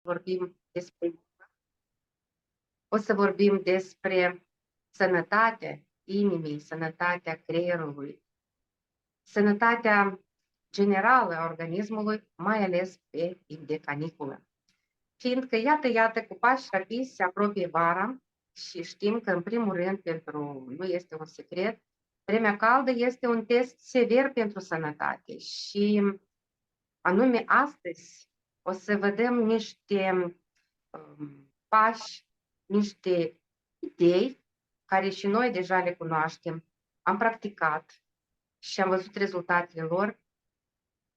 vorbim despre, o să vorbim despre sănătatea inimii, sănătatea creierului, sănătatea generală a organismului, mai ales pe timp de caniculă. Fiindcă, iată, cu pași rapizi se apropie vara și știm că, în primul rând, nu este un secret, vremea caldă este un test sever pentru sănătate și anume astăzi o să vedem niște pași, niște idei care și noi deja le cunoaștem, am practicat și am văzut rezultatele lor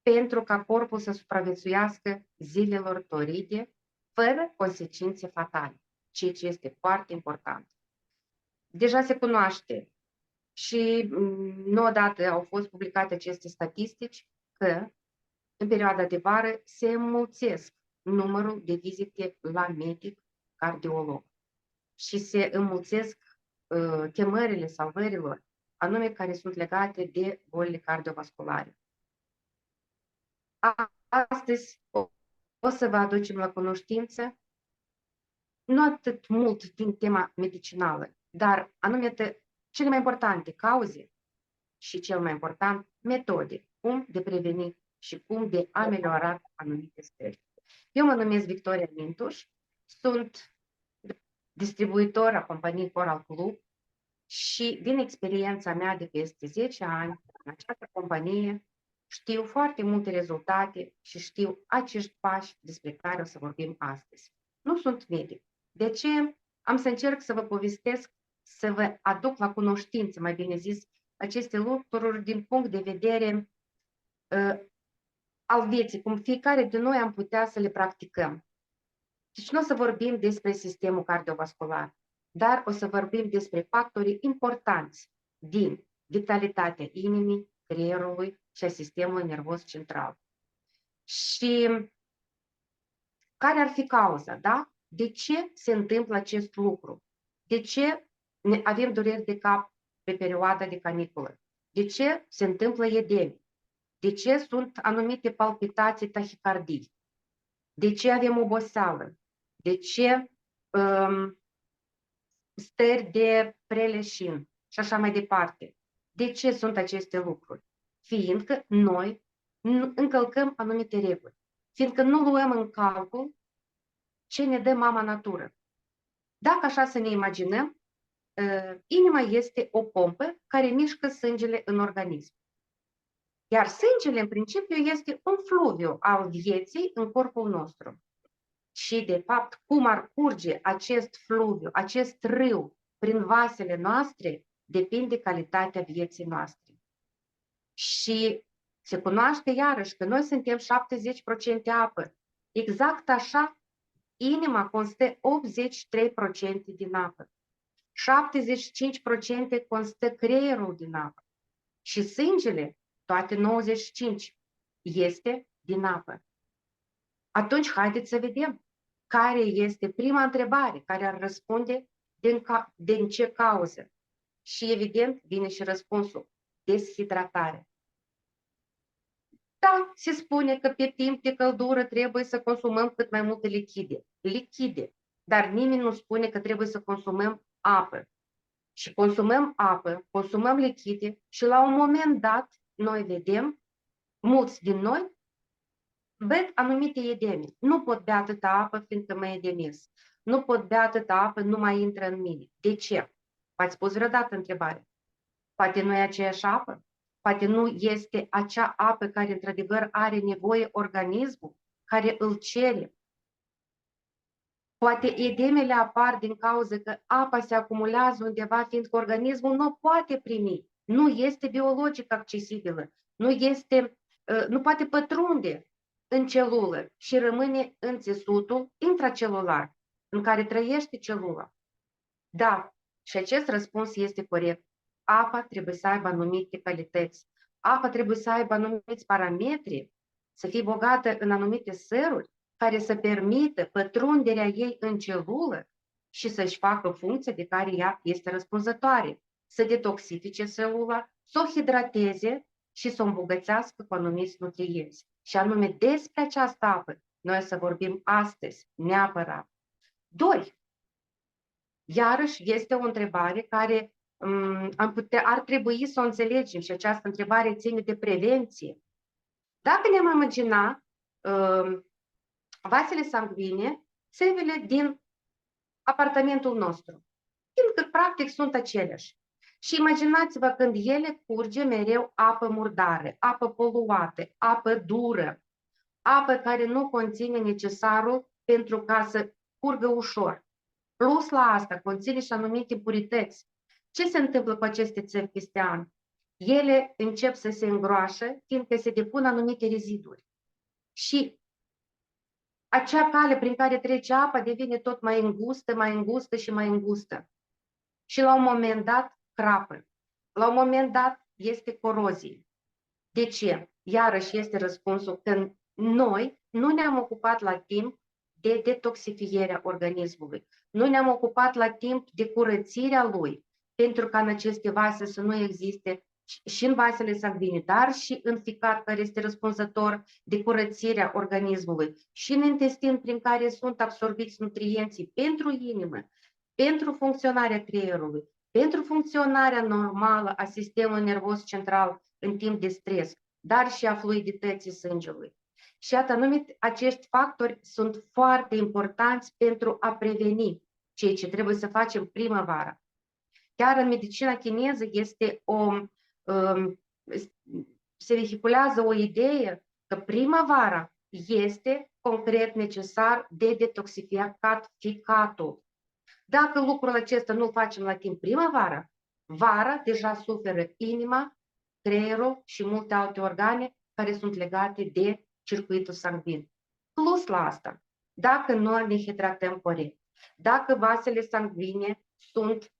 pentru ca corpul să supraviețuiască zilelor toride fără consecințe fatale, ceea ce este foarte important. Deja se cunoaște și nu odată au fost publicate aceste statistici că în perioada de vară se înmulțesc numărul de vizite la medic cardiolog și se înmulțesc chemările salvărilor, anume care sunt legate de bolile cardiovasculare. Astăzi o să vă aducem la cunoștință nu atât mult din tema medicinală, dar anume cele mai importante cauze și cel mai important metode, cum de prevenit și cum de ameliorat anumite stări. Eu mă numesc Victoria Mintuș, sunt distribuitor a companiei Coral Club și din experiența mea de peste 10 ani în această companie știu foarte multe rezultate și știu acești pași despre care o să vorbim astăzi. Nu sunt medic. De ce? Am să încerc să vă povestesc, să vă aduc la cunoștință, mai bine zis, aceste lucruri din punct de vedere al vieții, cum fiecare de noi am putea să le practicăm. Deci nu o să vorbim despre sistemul cardiovascular, dar o să vorbim despre factorii importanți din vitalitatea inimii, creierului și a sistemului nervos central. Și care ar fi cauza, da? De ce se întâmplă acest lucru? De ce avem dureri de cap pe perioada de caniculă? De ce se întâmplă edeme? De ce sunt anumite palpitații, tahicardii? De ce avem oboseală? De ce stări de preleșin și așa mai departe? De ce sunt aceste lucruri? Fiindcă noi încălcăm anumite reguli. Fiindcă nu luăm în calcul ce ne dă mama natură. Dacă așa să ne imaginăm, inima este o pompă care mișcă sângele în organism. Iar sângele, în principiu, este un fluviu al vieții în corpul nostru. Și, de fapt, cum ar curge acest fluviu, acest râu prin vasele noastre, depinde calitatea vieții noastre. Și se cunoaște iarăși că noi suntem 70% apă. Exact așa, inima constă 83% din apă. 75% constă creierul din apă. Și sângele, toate 95%, este din apă. Atunci, haideți să vedem care este prima întrebare care ar răspunde din ce cauză. Și evident vine și răspunsul, deshidratare. Da, se spune că pe timp de căldură trebuie să consumăm cât mai multe lichide, dar nimeni nu spune că trebuie să consumăm apă. Și consumăm apă, consumăm lichide și la un moment dat noi vedem, mulți din noi, văd anumite edeme. Nu pot bea atâta apă fiindcă mă edemez. Nu pot bea atâta apă, nu mai intră în mine. De ce? V-ați pus vreodată întrebare? Poate nu e aceeași apă? Poate nu este acea apă care într-adevăr are nevoie organismul, care îl cere. Poate edemele apar din cauza că apa se acumulează undeva, fiindcă organismul nu poate primi. Nu este biologic accesibilă. Nu poate pătrunde în celulă și rămâne în țesutul intracelular, în care trăiește celula. Da, și acest răspuns este corect. Apa trebuie să aibă anumite calități. Apa trebuie să aibă anumiți parametri, să fie bogată în anumite săruri care să permită pătrunderea ei în celulă și să-și facă funcția de care ea este răspunzătoare. Să detoxifice celula, să o hidrateze și să o îmbogățească cu anumiți nutrienți. Și anume despre această apă noi să vorbim astăzi, neapărat. 2. Iarăși este o întrebare care ar trebui să o înțelegem și această întrebare ține de prevenție. Dacă ne-am imagina vasele sanguine, țevile din apartamentul nostru, fiindcă practic sunt aceleași. Și imaginați-vă când ele curge mereu apă murdară, apă poluată, apă dură, apă care nu conține necesarul pentru ca să curgă ușor. Plus la asta conține și anumite impurități. Ce se întâmplă cu aceste țevi peste an? Ele încep să se îngroașă, fiindcă se depun anumite reziduri. Și acea cale prin care trece apa devine tot mai îngustă, mai îngustă și mai îngustă. Și la un moment dat crapă. La un moment dat este corozie. De ce? Iarăși este răspunsul că noi nu ne-am ocupat la timp de detoxifierea organismului. Nu ne-am ocupat la timp de curățirea lui, pentru ca în aceste vase să nu existe și în vasele sanguine, dar și în ficat care este răspunzător de curățirea organismului și în intestin prin care sunt absorbiți nutrienții pentru inimă, pentru funcționarea creierului, pentru funcționarea normală a sistemului nervos central în timp de stres, dar și a fluidității sângelui. Și anume, acești factori sunt foarte importanți pentru a preveni ceea ce trebuie să facem primăvara. Chiar în medicina chineză se vehiculează o idee că primăvara este concret necesar de detoxificat ficatul. Dacă lucrul acesta nu-l facem la timp primăvara, vara deja suferă inima, creierul și multe alte organe care sunt legate de circuitul sanguin. Plus la asta, dacă noi ne hidratăm corect, dacă vasele sanguine sunt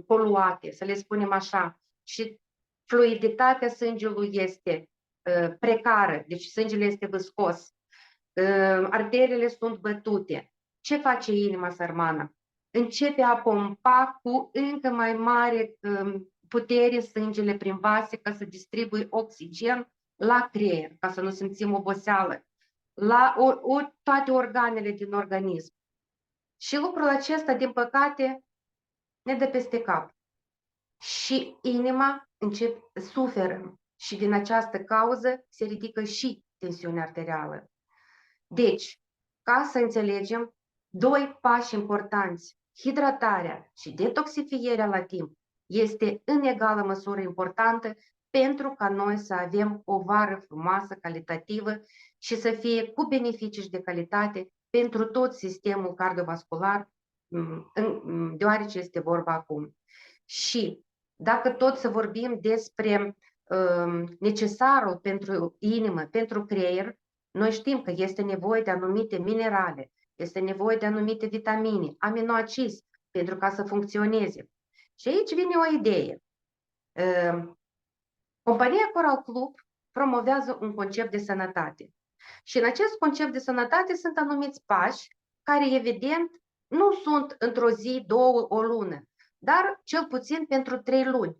poluate, să le spunem așa, și fluiditatea sângelui este precară, deci sângele este viscos, arteriile sunt bătute, ce face inima sărmană? Începe a pompa cu încă mai mare putere sângele prin vase ca să distribuie oxigen la creier, ca să nu simțim oboseală, la toate organele din organism. Și lucrul acesta, din păcate, ne dă peste cap. Și inima suferă și din această cauză se ridică și tensiunea arterială. Deci, ca să înțelegem, 2 pași importanți, hidratarea și detoxifierea la timp, este în egală măsură importantă pentru ca noi să avem o vară frumoasă, calitativă și să fie cu beneficii și de calitate pentru tot sistemul cardiovascular, deoarece este vorba acum. Și dacă tot să vorbim despre necesarul pentru inimă, pentru creier, noi știm că este nevoie de anumite minerale, este nevoie de anumite vitamine, aminoacizi, pentru ca să funcționeze. Și aici vine o idee. Compania Coral Club promovează un concept de sănătate. Și în acest concept de sănătate sunt anumiți pași care, evident, nu sunt într-o zi, 2, o lună, dar cel puțin pentru 3 luni.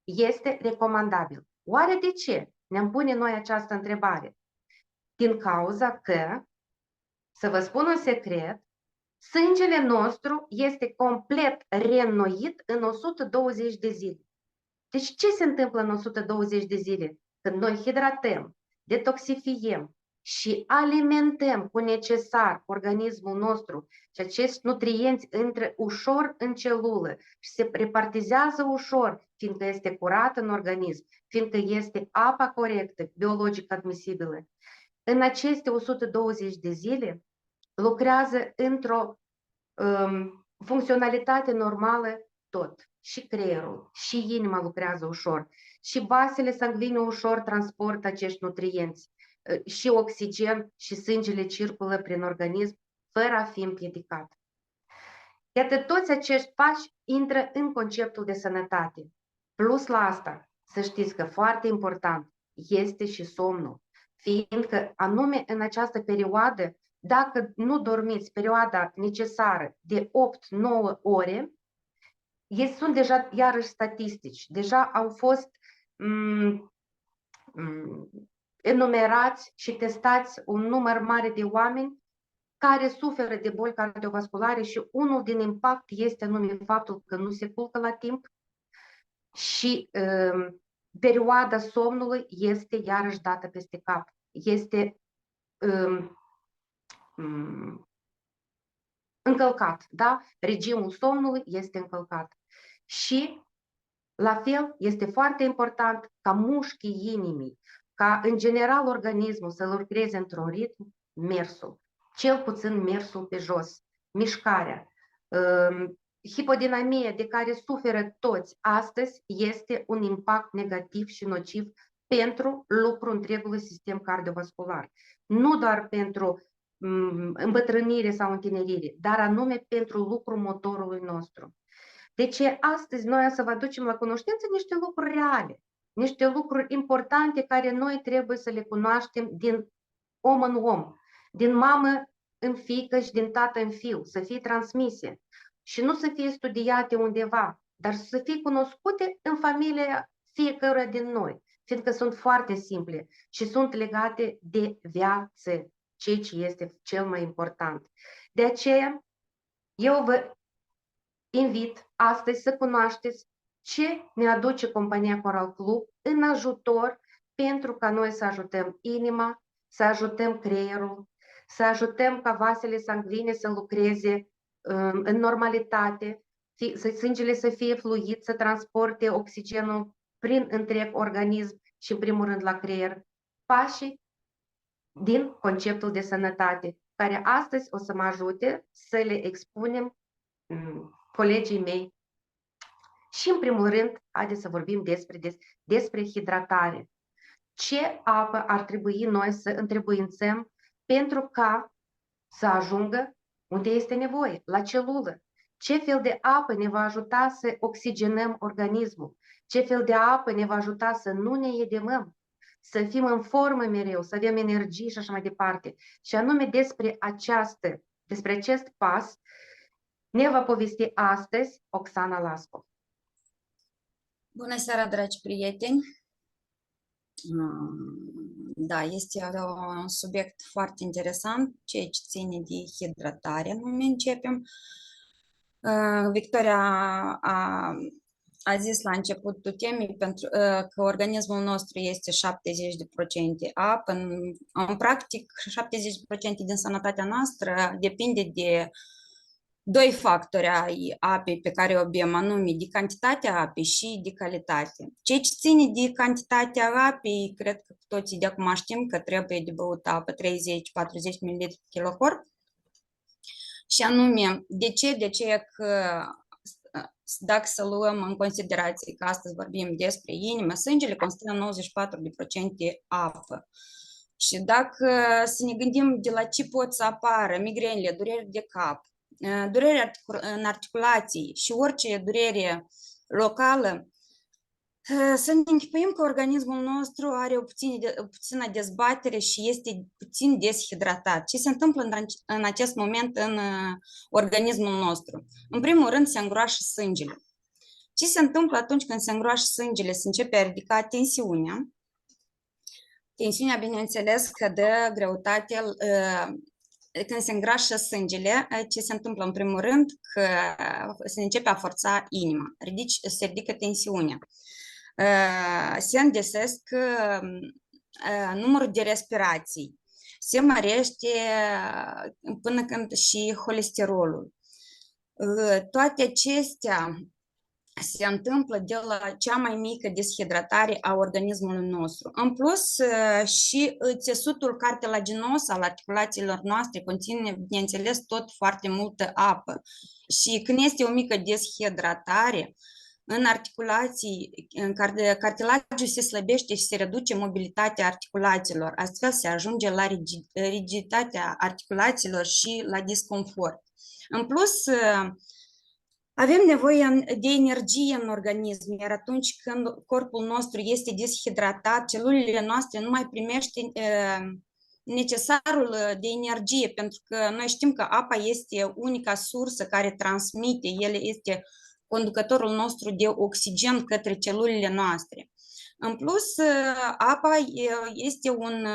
Este recomandabil. Oare de ce? Ne-am pune noi această întrebare. Din cauza că, să vă spun un secret, sângele nostru este complet reînnoit în 120 de zile. Deci ce se întâmplă în 120 de zile? Când noi hidratăm, detoxifiem și alimentăm cu necesar organismul nostru și acești nutrienți intră ușor în celulă și se repartizează ușor, fiindcă este curat în organism, fiindcă este apa corectă, biologic admisibilă. În aceste 120 de zile lucrează într-o funcționalitate normală tot. Și creierul, și inima lucrează ușor, și vasele sanguine ușor transportă acești nutrienți, și oxigen și sângele circulă prin organism fără a fi împiedicat. Iată, toți acești pași intră în conceptul de sănătate. Plus la asta, să știți că foarte important este și somnul, fiindcă anume în această perioadă, dacă nu dormiți perioada necesară de 8-9 ore, sunt deja iarăși statistici, deja au fost enumerați și testați un număr mare de oameni care suferă de boli cardiovasculare și unul din impact este anume faptul că nu se culcă la timp și perioada somnului este iarăși dată peste cap. Este încălcat, da? Regimul somnului este încălcat. Și, la fel, este foarte important ca mușchii inimii, ca, în general, organismul să lucreze într-un ritm, mersul. Cel puțin mersul pe jos, mișcarea. Hipodinamia de care suferă toți astăzi este un impact negativ și nociv pentru lucrul întregului sistem cardiovascular. Nu doar pentru îmbătrânire sau întinerire, dar anume pentru lucrul motorului nostru. Deci astăzi noi să vă aducem la cunoștință niște lucruri reale, niște lucruri importante care noi trebuie să le cunoaștem din om în om, din mamă în fiică și din tată în fiu, să fie transmise și nu să fie studiate undeva, dar să fie cunoscute în familia fiecăruia din noi, fiindcă sunt foarte simple și sunt legate de viață, ceea ce este cel mai important. De aceea, eu vă invit astăzi să cunoașteți ce ne aduce compania Coral Club în ajutor pentru ca noi să ajutăm inima, să ajutăm creierul, să ajutăm ca vasele sanguine să lucreze în normalitate, sângele să fie fluid, să transporte oxigenul prin întreg organism și în primul rând la creier. Pașii din conceptul de sănătate, care astăzi o să mă ajute să le expunem colegii mei. Și în primul rând, haideți să vorbim despre hidratare. Ce apă ar trebui noi să întrebuințăm pentru ca să ajungă unde este nevoie, la celulă? Ce fel de apă ne va ajuta să oxigenăm organismul? Ce fel de apă ne va ajuta să nu ne edemăm? Să fim în formă mereu, să avem energie și așa mai departe. Și anume despre acest pas ne va povesti astăzi Oxana Lascov. Bună seara, dragi prieteni! Da, este un subiect foarte interesant, ceea ce ține de hidratare. Noi începem. Victoria a zis la începutul temei că organismul nostru este 70% apă. În practic, 70% din sănătatea noastră depinde de doi factori ai apei pe care o bem, anume de cantitatea apei și de calitate. Ceea ce ține de cantitatea apei, cred că toți de acum știm că trebuie de băut apă 30-40 ml kg. Și anume, de ce? De ce că dacă să luăm în considerație că astăzi vorbim despre inimă, sângele constă în 94% apă. Și dacă să ne gândim de la ce pot să apară migrenile, dureri de cap, durere în articulații și orice durere locală, să ne închipuim că organismul nostru are o puțină dezbatere și este puțin deshidratat. Ce se întâmplă în acest moment în organismul nostru? În primul rând se îngroașă sângele. Ce se întâmplă atunci când se îngroașă sângele? Se începe a ridica tensiunea. Tensiunea, bineînțeles, că dă greutate. Când se îngrașă sângele, ce se întâmplă în primul rând? Că se începe a forța inima, se ridică tensiunea. Se îndesesc numărul de respirații, se mărește până când și holesterolul. Toate acestea se întâmplă de la cea mai mică deshidratare a organismului nostru. În plus, și țesutul cartilaginos al articulațiilor noastre conține, bineînțeles, tot foarte multă apă. Și când este o mică deshidratare, în articulații, cartilajul se slăbește și se reduce mobilitatea articulațiilor. Astfel se ajunge la rigiditatea articulațiilor și la disconfort. În plus, avem nevoie de energie în organism, iar atunci când corpul nostru este deshidratat, celulele noastre nu mai primește necesarul de energie, pentru că noi știm că apa este unica sursă care transmite, el este conducătorul nostru de oxigen către celulele noastre. În plus, apa este un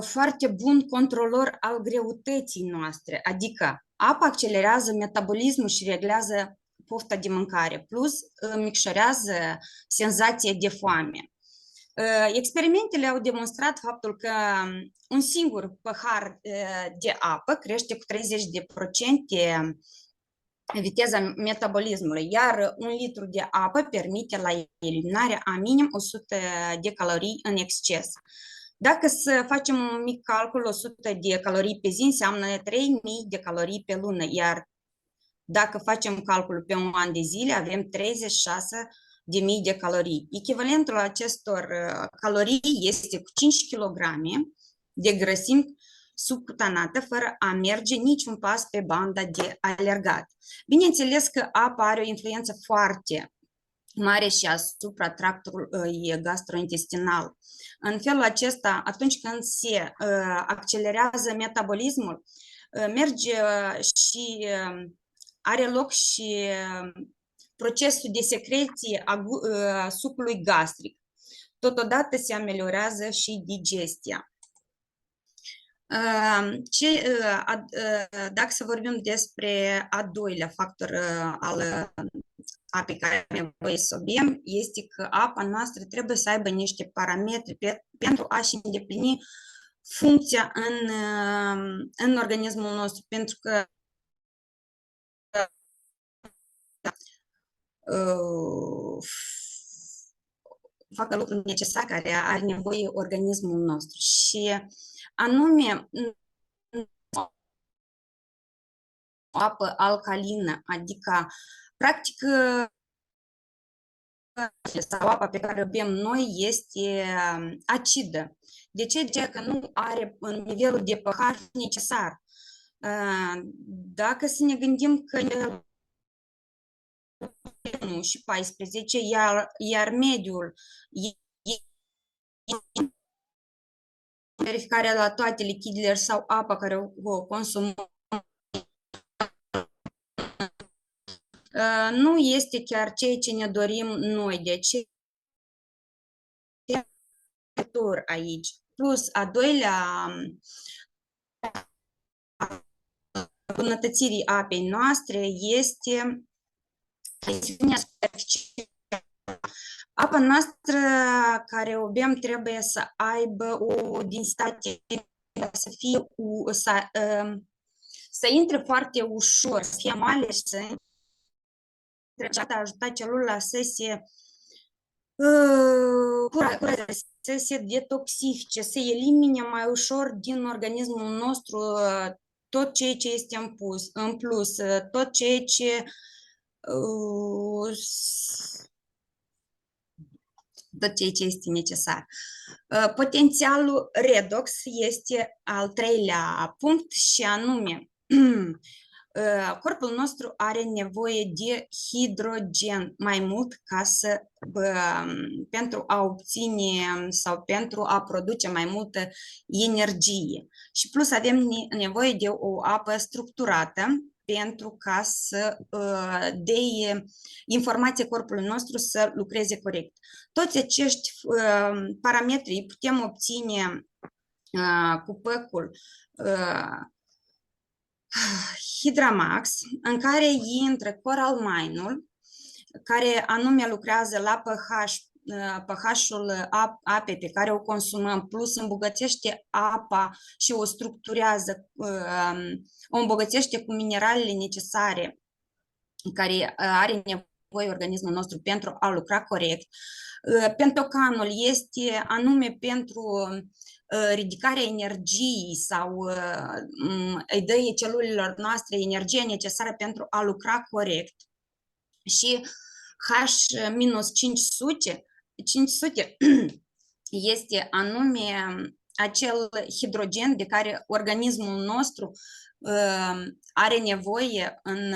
foarte bun controlor al greutății noastre, adică apa accelerează metabolismul și reglează pofta de mâncare, plus micșorează senzația de foame. Experimentele au demonstrat faptul că un singur pahar de apă crește cu 30% viteza metabolismului, iar un litru de apă permite la eliminarea a minim 100 de calorii în exces. Dacă să facem un mic calcul, 100 de calorii pe zi înseamnă 3000 de calorii pe lună, iar dacă facem calculul pe un an de zile, avem 36.000 de calorii. Echivalentul acestor calorii este cu 5 kg de grăsimi subcutanată fără a merge niciun pas pe banda de alergat. Bineînțeles că apa are o influență foarte mare și asupra tractului gastrointestinal. În felul acesta, atunci când se accelerează metabolismul, merge și are loc și procesul de secreție a sucului gastric. Totodată se ameliorează și digestia. Dacă să vorbim despre a doilea factor al apei care are nevoie să o bem, este că apa noastră trebuie să aibă niște parametri pentru a-și îndeplini funcția în organismul nostru, pentru că facă lucruri necesare care are nevoie organismul nostru și anume o apă alcalină, adică practic sau apa pe care o bem noi este acidă. De ce? De că nu are nivelul de pH necesar. Dacă să ne gândim că 1 și 14, iar mediul verificarea la toate lichidele sau apa care o consumăm nu este chiar ceea ce ne dorim noi. De ce aici? Plus, a doilea îmbunătățirii apei noastre este apa noastră care o bem trebuie să aibă o densitate, să fie să intre foarte ușor, să fie moale și să ajuta celula să se detoxifice, să elimine mai ușor din organismul nostru tot ceea ce este în plus, tot ceea ce este necesar. Potențialul redox este al treilea punct și anume corpul nostru are nevoie de hidrogen mai mult pentru a obține sau pentru a produce mai multă energie. Și plus avem nevoie de o apă structurată pentru ca să dea informație corpului nostru să lucreze corect. Toți acești parametri îi putem obține cu păcul Hydramax, în care intră Coral Mine-ul, care anume lucrează la pH-ul apei pe care o consumăm, plus îmbogățește apa și o structurează, o îmbogățește cu mineralele necesare care are nevoie organismul nostru pentru a lucra corect. Pentocanul este anume pentru ridicarea energiei sau îi dă celulelor noastre energia necesară pentru a lucra corect. Și H-500 este anume acel hidrogen de care organismul nostru are nevoie în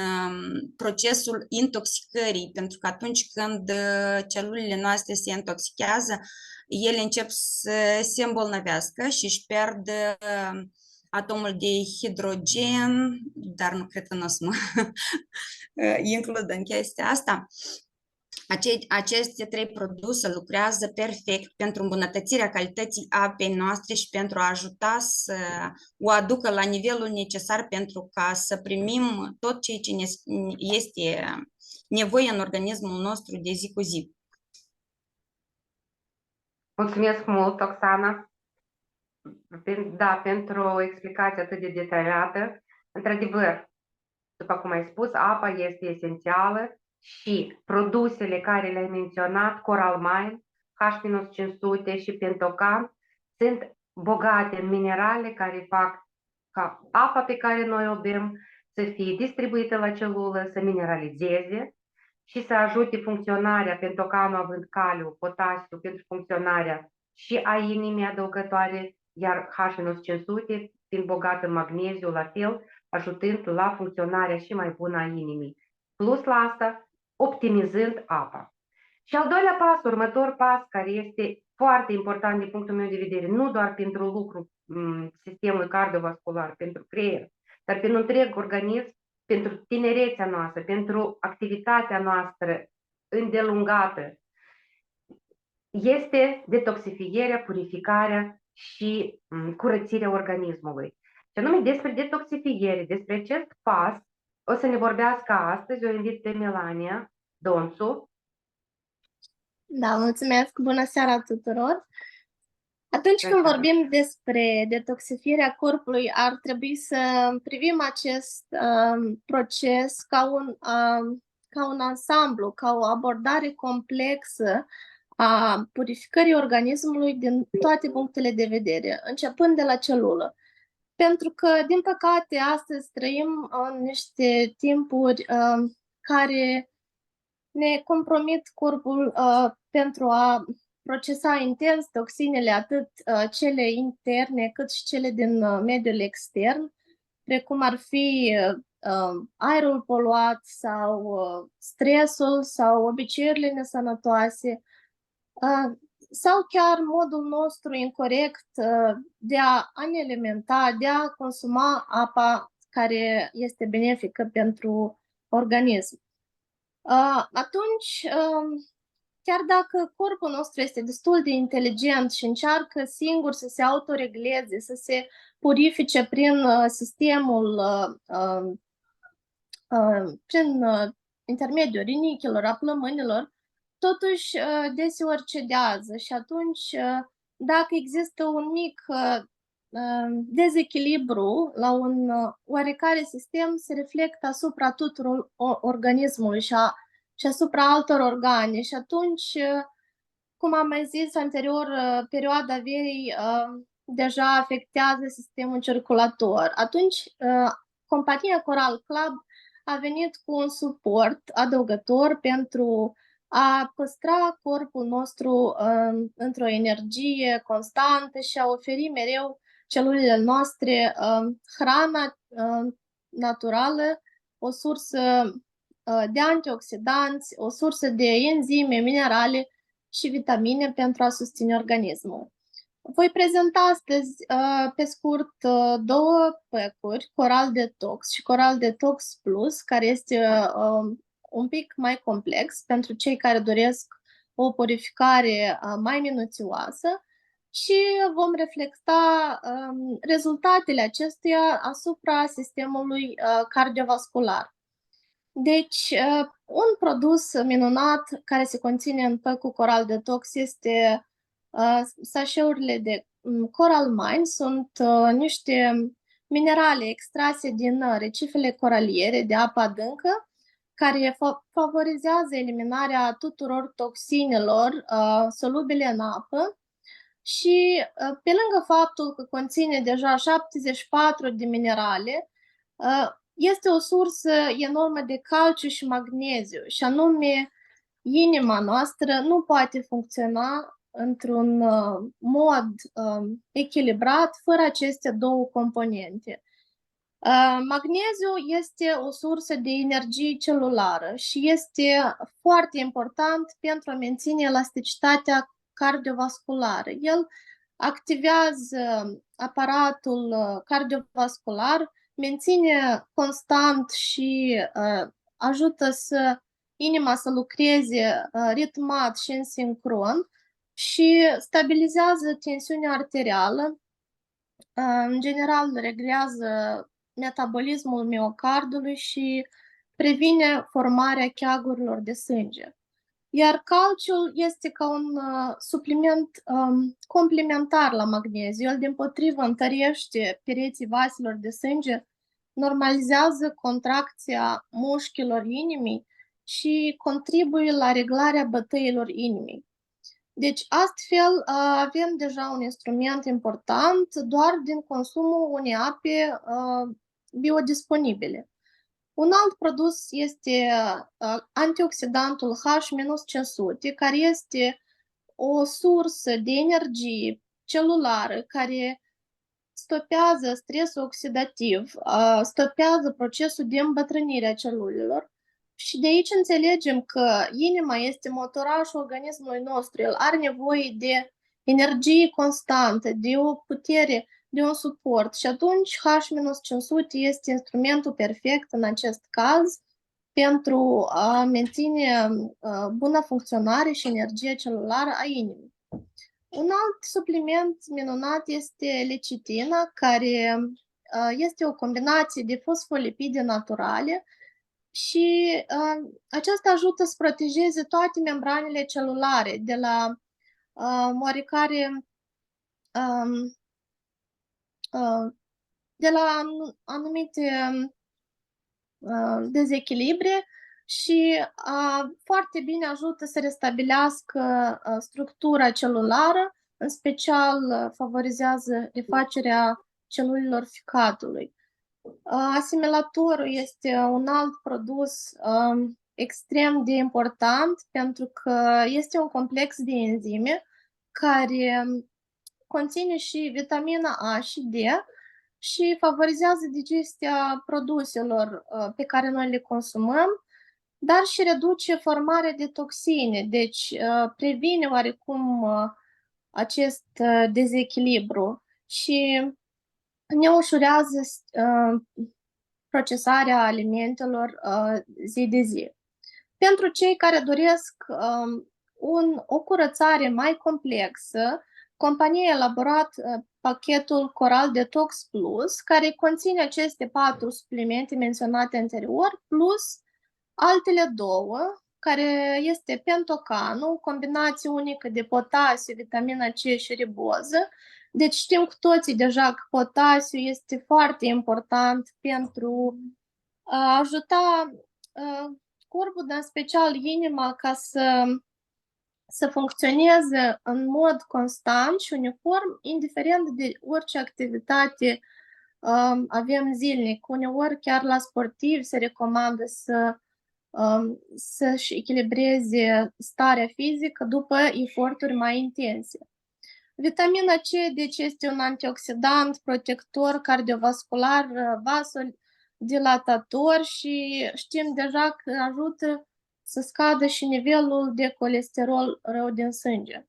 procesul intoxicării, pentru că atunci când celulele noastre se intoxichează, ele încep să se îmbolnăvească și își pierd atomul de hidrogen, dar nu cred că nu o să mă includ în chestia asta. Aceste trei produse lucrează perfect pentru îmbunătățirea calității apei noastre și pentru a ajuta să o aducă la nivelul necesar pentru ca să primim tot ceea ce este nevoie în organismul nostru de zi cu zi. Mulțumesc mult, Oxana, pentru explicația atât de detaliată. Într-adevăr, după cum ai spus, apa este esențială și produsele care le-ai menționat, Coral Mine, H-500 și Pentocan, sunt bogate în minerale care fac ca apa pe care noi o bem să fie distribuită la celulă, să mineralizeze și să ajute funcționarea, Pentocanul având caliu, potasiu pentru funcționarea și a inimii adăugătoare, iar H-500 fiind bogat în magneziu la fel, ajutând la funcționarea și mai bună a inimii. Plus la asta, optimizând apa. Și al doilea pas, următor pas, care este foarte important din punctul meu de vedere, nu doar pentru lucru sistemul cardiovascular, pentru creier, dar pentru întreg organism, pentru tinerețea noastră, pentru activitatea noastră îndelungată, este detoxifierea, purificarea și curățirea organismului. Și anume despre detoxifiere, despre acest pas, o să ne vorbească astăzi, o invit pe Melania Donțu. Da, mulțumesc! Bună seara tuturor! Atunci când vorbim despre detoxifierea corpului, ar trebui să privim acest proces ca un ansamblu, ca o abordare complexă a purificării organismului din toate punctele de vedere, începând de la celulă. Pentru că, din păcate, astăzi trăim în niște timpuri care ne compromit corpul pentru a procesa intens toxinele, atât cele interne cât și cele din mediul extern, precum ar fi aerul poluat sau stresul sau obiceiurile nesănătoase sau chiar modul nostru incorect de a ne alimenta, de a consuma apa care este benefică pentru organism. Atunci, chiar dacă corpul nostru este destul de inteligent și încearcă singur să se autoregleze, să se purifice prin sistemul, prin intermediul rinichilor, a plămânilor, totuși deseori cedează și atunci, dacă există un mic dezechilibru la un oarecare sistem, se reflectă asupra tuturor organismului și asupra altor organe. Și atunci, cum am mai zis anterior, perioada verii deja afectează sistemul circulator. Atunci, compania Coral Club a venit cu un suport adăugător pentru a păstra corpul nostru într-o energie constantă și a oferi mereu celulele noastre hrana naturală, o sursă de antioxidanți, o sursă de enzime, minerale și vitamine pentru a susține organismul. Voi prezenta astăzi, pe scurt, două pack-uri, Coral Detox și Coral Detox Plus, care este un pic mai complex pentru cei care doresc o purificare mai minuțioasă și vom reflecta rezultatele acestuia asupra sistemului cardiovascular. Deci, un produs minunat care se conține în pack-ul Coral Detox este sașeurile de Coral Mine. Sunt niște minerale extrase din recifele coraliere de apă adâncă, care favorizează eliminarea tuturor toxinelor solubile în apă și pe lângă faptul că conține deja 74 de minerale, este o sursă enormă de calciu și magneziu și anume inima noastră nu poate funcționa într-un mod echilibrat fără aceste două componente. Magneziul este o sursă de energie celulară și este foarte important pentru a menține elasticitatea cardiovasculară. El activează aparatul cardiovascular, menține constant și ajută să inima să lucreze ritmat și în sincron și stabilizează tensiunea arterială. În general, reglează metabolismul miocardului și previne formarea cheagurilor de sânge. Iar calciul este ca un supliment complementar la magneziu. El, dimpotrivă, întărește pereții vaselor de sânge, normalizează contracția mușchilor inimii și contribuie la reglarea bătăilor inimii. Deci, astfel, avem deja un instrument important doar din consumul unei ape biodisponibile. Un alt produs este antioxidantul H-500, care este o sursă de energie celulară care stopează stresul oxidativ, stopează procesul de îmbătrânire a celulelor. Și de aici înțelegem că inima este motorașul organismului nostru. El are nevoie de energie constantă, de o putere, de un suport. Și atunci H-500 este instrumentul perfect în acest caz pentru a menține bună funcționare și energie celulară a inimii. Un alt supliment minunat este lecitina, care este o combinație de fosfolipide naturale și aceasta ajută să protejeze toate membranele celulare de la oarecare de la anumite dezechilibre și foarte bine ajută să restabilească structura celulară, în special favorizează refacerea celulelor ficatului. Asimilatorul este un alt produs extrem de important pentru că este un complex de enzime care conține și vitamina A și D și favorizează digestia produselor pe care noi le consumăm, dar și reduce formarea de toxine, deci previne oarecum acest dezechilibru și ne ușurează procesarea alimentelor zi de zi. Pentru cei care doresc o curățare mai complexă, compania a elaborat pachetul Coral Detox Plus, care conține aceste 4 suplimente menționate anterior, plus altele 2, care este pentocanul, combinație unică de potasiu, vitamina C și riboză. Deci știm cu toții deja că potasiu este foarte important pentru a ajuta corpul, dar în special inima, ca să funcționeze în mod constant și uniform, indiferent de orice activitate avem zilnic. Uneori chiar la sportivi se recomandă să-și echilibreze starea fizică după eforturi mai intense. Vitamina C, deci, este un antioxidant, protector cardiovascular, vasodilatator și știm deja că ajută să scadă și nivelul de colesterol rău din sânge.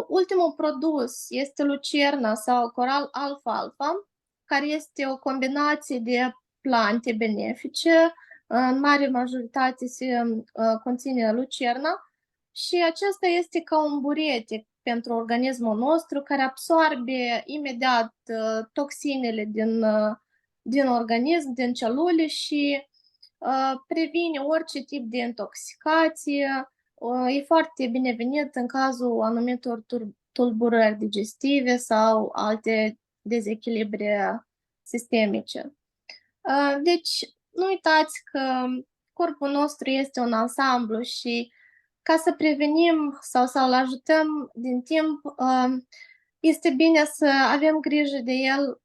Ultimul produs este lucerna sau coral alfalfa, care este o combinație de plante benefice. În mare majoritate se conține lucerna și acesta este ca un burete pentru organismul nostru care absorbe imediat toxinele din organism, din celule și previne orice tip de intoxicație. E foarte binevenit în cazul anumitor tulburări digestive sau alte dezechilibre sistemice. Deci, nu uitați că corpul nostru este un ansamblu și ca să prevenim sau să-l ajutăm din timp, este bine să avem grijă de el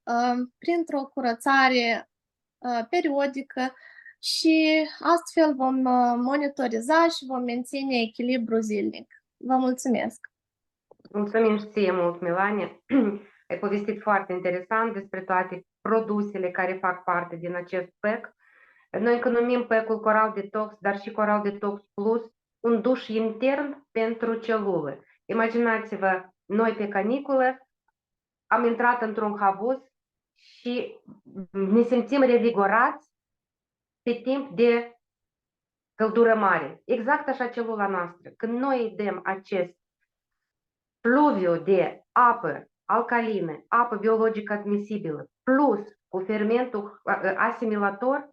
printr-o curățare periodică și astfel vom monitoriza și vom menține echilibru zilnic. Vă mulțumesc! Mulțumim și ție mult, Milane. Ai povestit foarte interesant despre toate produsele care fac parte din acest pack. Noi încă numim pack-ul Coral Detox, dar și Coral Detox Plus, un duș intern pentru celule. Imaginați-vă, noi pe caniculă am intrat într-un havuz și ne simțim revigorați pe timp de căldură mare. Exact așa celula noastră. Când noi dăm acest fluviu de apă alcalină, apă biologică admisibilă, plus cu fermentul asimilator,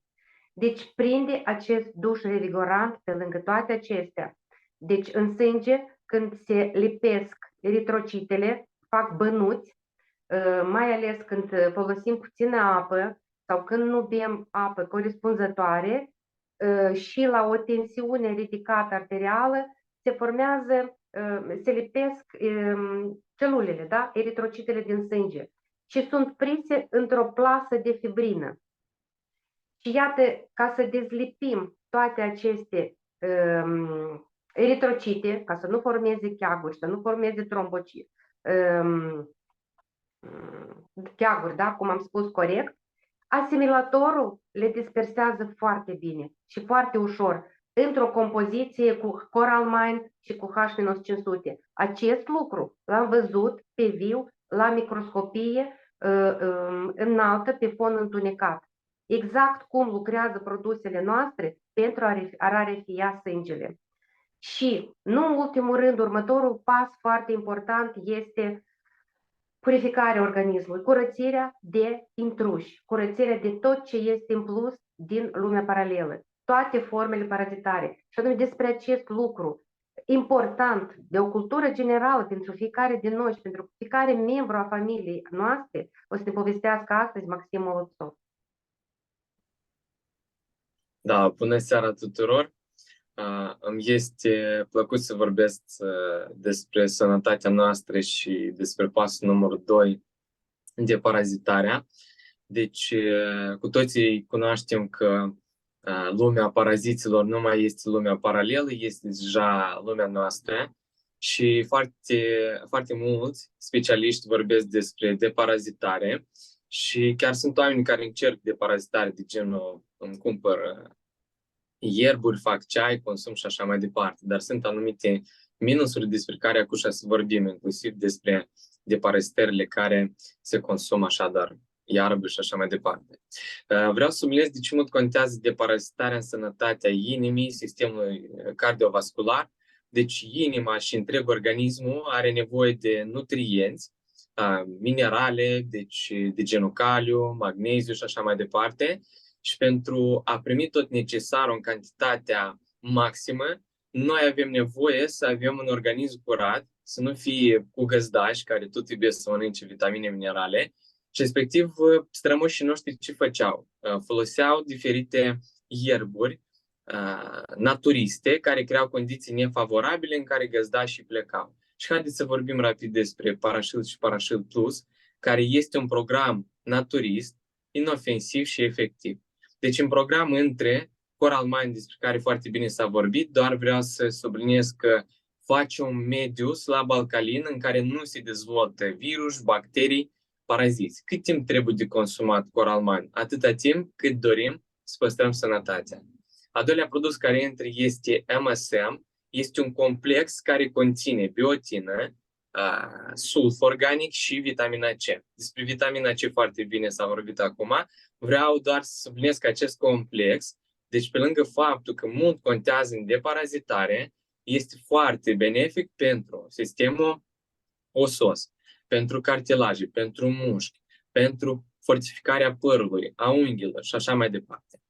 deci prinde acest duș revigorant pe lângă toate acestea. Deci în sânge, când se lipesc eritrocitele, fac bănuți, mai ales când folosim puțină apă sau când nu bem apă corespunzătoare și la o tensiune ridicată arterială, se formează, se lipesc celulele, da? Eritrocitele din sânge și sunt prinse într-o plasă de fibrină. Și iată, ca să dezlipim toate aceste eritrocite, ca să nu formeze cheaguri, să nu formeze trombociti, cheaguri, da, cum am spus corect, asimilatorul le dispersează foarte bine și foarte ușor într-o compoziție cu Coralmine și cu H-500. Acest lucru l-am văzut pe viu la microscopie înaltă pe fond întunecat. Exact cum lucrează produsele noastre pentru a rarefia sângele. Și, nu în ultimul rând, următorul pas foarte important este purificarea organismului, curățirea de intruși, curățirea de tot ce este în plus din lumea paralelă, toate formele parazitare. Și anume despre acest lucru important de o cultură generală pentru fiecare din noi și pentru fiecare membru a familiei noastre, o să ne povestească astăzi Maxim Molodtsov. Da, bună seara tuturor! Îmi este plăcut să vorbesc despre sănătatea noastră și despre pasul numărul 2 de parazitarea. Deci, cu toții cunoaștem că lumea paraziților nu mai este lumea paralelă, este deja lumea noastră și foarte mulți specialiști vorbesc despre deparazitare și chiar sunt oameni care încerc deparazitare de genul îmi cumpăr ierburi, fac ceai, consum și așa mai departe. Dar sunt anumite minusuri despre care acum să vorbim, inclusiv despre deparazitările care se consumă așadar iarbă și așa mai departe. Vreau să subliniez de ce mult contează deparazitarea în sănătatea inimii, sistemului cardiovascular. Deci inima și întreg organismul are nevoie de nutrienți, minerale, deci de genul caliu, magneziu și așa mai departe. Și pentru a primi tot necesarul în cantitatea maximă, noi avem nevoie să avem un organism curat, să nu fie cu găzdași care tot trebuie să mănânce vitamine, minerale. Și respectiv, strămoșii noștri ce făceau? Foloseau diferite ierburi naturiste care creau condiții nefavorabile în care găzdașii plecau. Și haideți să vorbim rapid despre Parashield și Parashield Plus, care este un program naturist, inofensiv și efectiv. Deci în program între Coralmine, despre care foarte bine s-a vorbit, doar vreau să subliniez că face un mediu slab alcalin în care nu se dezvoltă virus, bacterii, paraziți. Cât timp trebuie de consumat Coralmine? Atâta timp cât dorim să păstrăm sănătatea. Al doilea produs care intră este MSM. Este un complex care conține biotină, sulf organic și vitamina C. Despre vitamina C foarte bine s-a vorbit acum. Vreau doar să subliniez că acest complex, deci pe lângă faptul că mult contează în deparazitare, este foarte benefic pentru sistemul osos, pentru cartilaje, pentru mușchi, pentru fortificarea părului, a unghiilor și așa mai departe.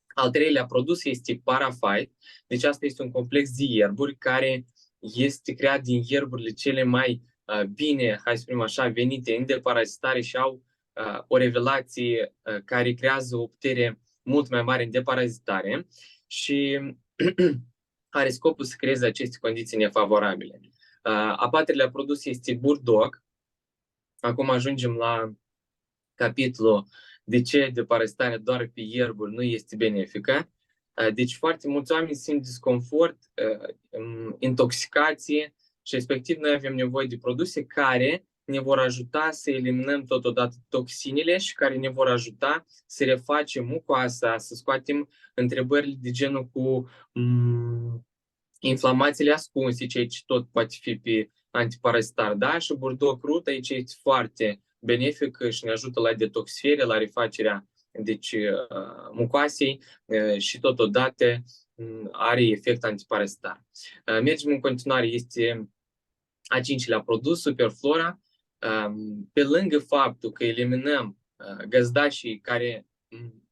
Al treilea produs este Parafite, deci asta este un complex de ierburi care este creat din ierburile cele mai bine, hai să spunem așa, venite în deparazitare și au o revelație care creează o putere mult mai mare în deparazitare și are scopul să creeze aceste condiții nefavorabile. A patrulea produs este Burdock. Acum ajungem la capitolul de ce deparazitarea doar pe ierburi nu este benefică. Deci foarte mulți oameni simt disconfort, intoxicație și respectiv noi avem nevoie de produse care ne vor ajuta să eliminăm totodată toxinele și care ne vor ajuta să refacem mucoasa, să scoatem întrebările de genul cu inflamațiile ascunse, ceea ce tot poate fi pe antiparazitar. Da? Și Burdock Root aici este foarte benefic și ne ajută la detoxifiere, la refacerea deci, mucoasei și totodată are efect antiparazitar. Mergem în continuare, este a cincilea produs, Superflora. Pe lângă faptul că eliminăm găzdașii care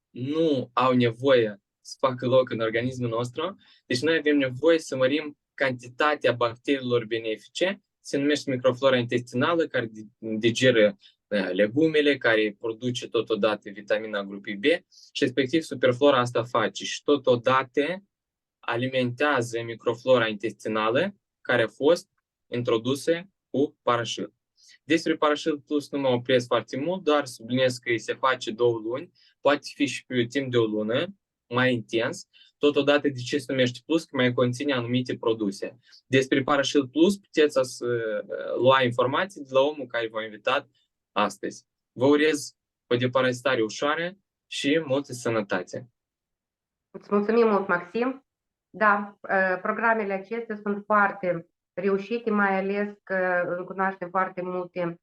nu au nevoie să facă loc în organismul nostru, deci noi avem nevoie să mărim cantitatea bacteriilor benefice, se numește microflora intestinală, care digeră legumele, care produce totodată vitamina grupii B și respectiv Superflora asta face și totodată alimentează microflora intestinală care a fost introdusă cu Parașil. Despre Parașil Plus nu mă opresc foarte mult, doar subliniez că se face 2 luni, poate fi și pe timp de o lună, mai intens. Totodată, de ce se numește Plus? Că mai conține anumite produse. Despre Parașil Plus puteți să lua informații de la omul care v-a invitat astăzi. Vă urez o deparazitare ușoară și multă sănătate! Îți mulțumim mult, Maxim. Da, programele acestea sunt foarte reușite, mai ales că cunoaștem foarte multe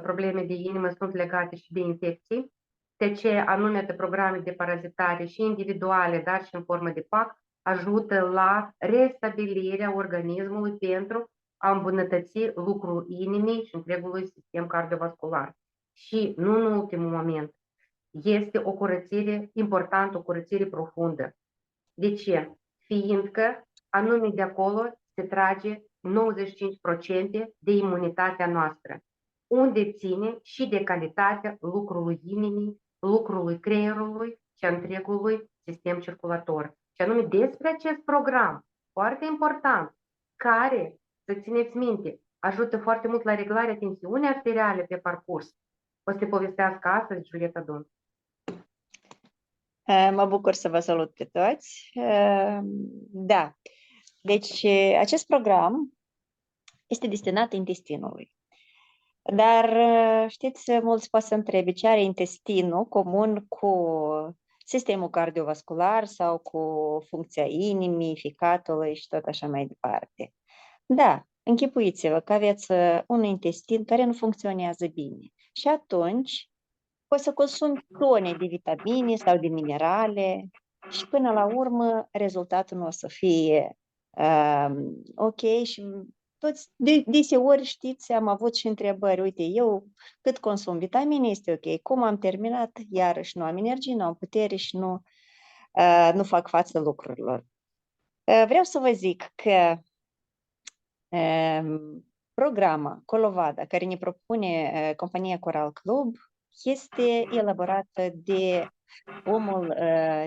probleme de inimă sunt legate și de infecții. TC, anume programe de parazitare și individuale, dar și în formă de PAC, ajută la restabilirea organismului pentru a îmbunătăți lucrul inimii și întregului sistem cardiovascular. Și, nu în ultimul moment, este o curățire importantă, o curățire profundă. De ce? Fiindcă anume de acolo se trage 95% de imunitatea noastră, unde ține și de calitatea lucrului inimii, lucrului creierului și a întregului sistem circulator. Și anume despre acest program, foarte important, care, să țineți minte, ajută foarte mult la reglarea tensiunii arteriale pe parcurs. O să te povestească astăzi Julieta Don. Mă bucur să vă salut pe toți. Da, deci acest program este destinat intestinului. Dar știți, mulți poate să întrebe ce are intestinul comun cu sistemul cardiovascular sau cu funcția inimii, ficatului și tot așa mai departe. Da, închipuiți-vă că aveți un intestin care nu funcționează bine și atunci o să consumi tone de vitamine sau de minerale și până la urmă rezultatul nu o să fie ok și toți deseori știți, am avut și întrebări, uite, eu cât consum vitamine este ok, cum am terminat, iarăși nu am energie, nu am putere și nu fac față lucrurilor. Vreau să vă zic că programa Colovada, care ne propune compania Coral Club, este elaborată de omul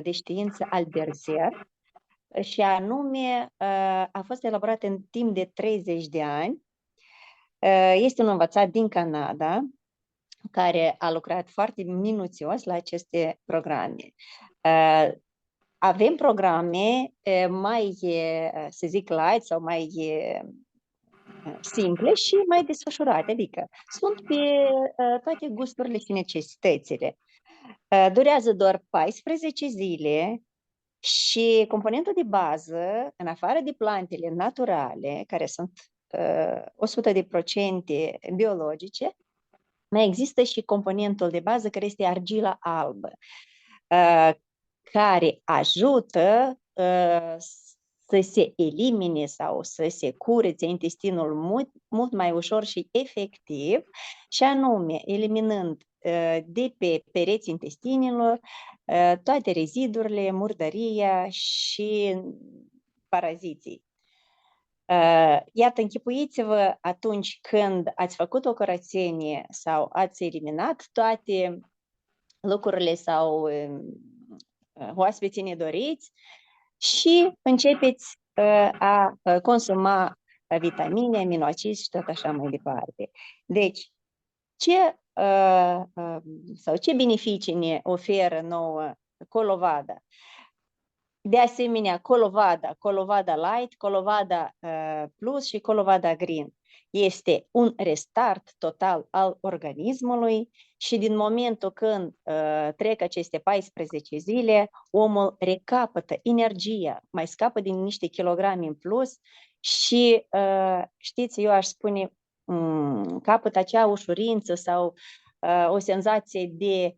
de știință Albert Zer și anume a fost elaborată în timp de 30 de ani. Este un învățat din Canada care a lucrat foarte minuțios la aceste programe. Avem programe mai, să zic, light sau mai simple și mai desfășurate, adică sunt pe toate gusturile și necesitățile. Durează doar 14 zile și componentul de bază, în afară de plantele naturale, care sunt 100% biologice, mai există și componentul de bază care este argila albă, care ajută să se elimine sau să se curețe intestinul mult mai ușor și efectiv, și anume eliminând de pe pereții intestinilor toate rezidurile, murdăria și paraziții. Iată, închipuiți-vă atunci când ați făcut o curățenie sau ați eliminat toate lucrurile sau oaspeții nedoriți și începeți a consuma vitamine, aminoacizi și tot așa mai departe. Deci, ce beneficii ne oferă nouă Colovada? De asemenea, Colovada Light, Colovada Plus și Colovada Green. Este un restart total al organismului și din momentul când trec aceste 14 zile, omul recapătă energia, mai scapă din niște kilograme în plus și știți, eu aș spune, capătă acea ușurință sau o senzație de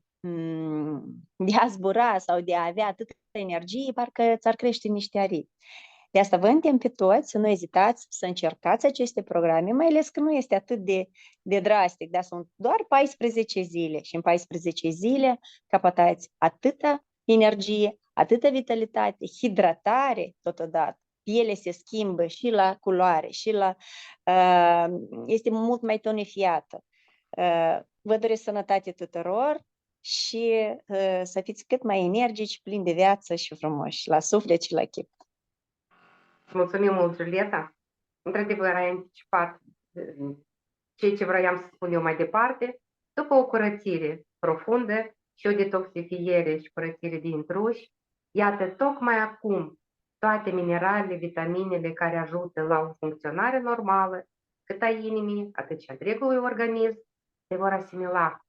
de a zbura sau de a avea atâta energie, parcă ți-ar crește niște aripi. De asta vă îndemn pe toți să nu ezitați să încercați aceste programe, mai ales că nu este atât de drastic, dar sunt doar 14 zile și în 14 zile capătați atâta energie, atâta vitalitate, hidratare totodată. Pielea se schimbă și la culoare, și la este mult mai tonifiată. Vă doresc sănătate tuturor și să fiți cât mai energici, plini de viață și frumoși, la suflet și la chip. Mulțumim mult, Julieta. Într-adevăr, ai anticipat ceea ce vroiam să spun eu mai departe. După o curățire profundă și o detoxifiere și curățire de intruși, iată, tocmai acum, toate mineralele, vitaminele care ajută la o funcționare normală, cât a inimii, atât și a întregului organism, se vor asimila,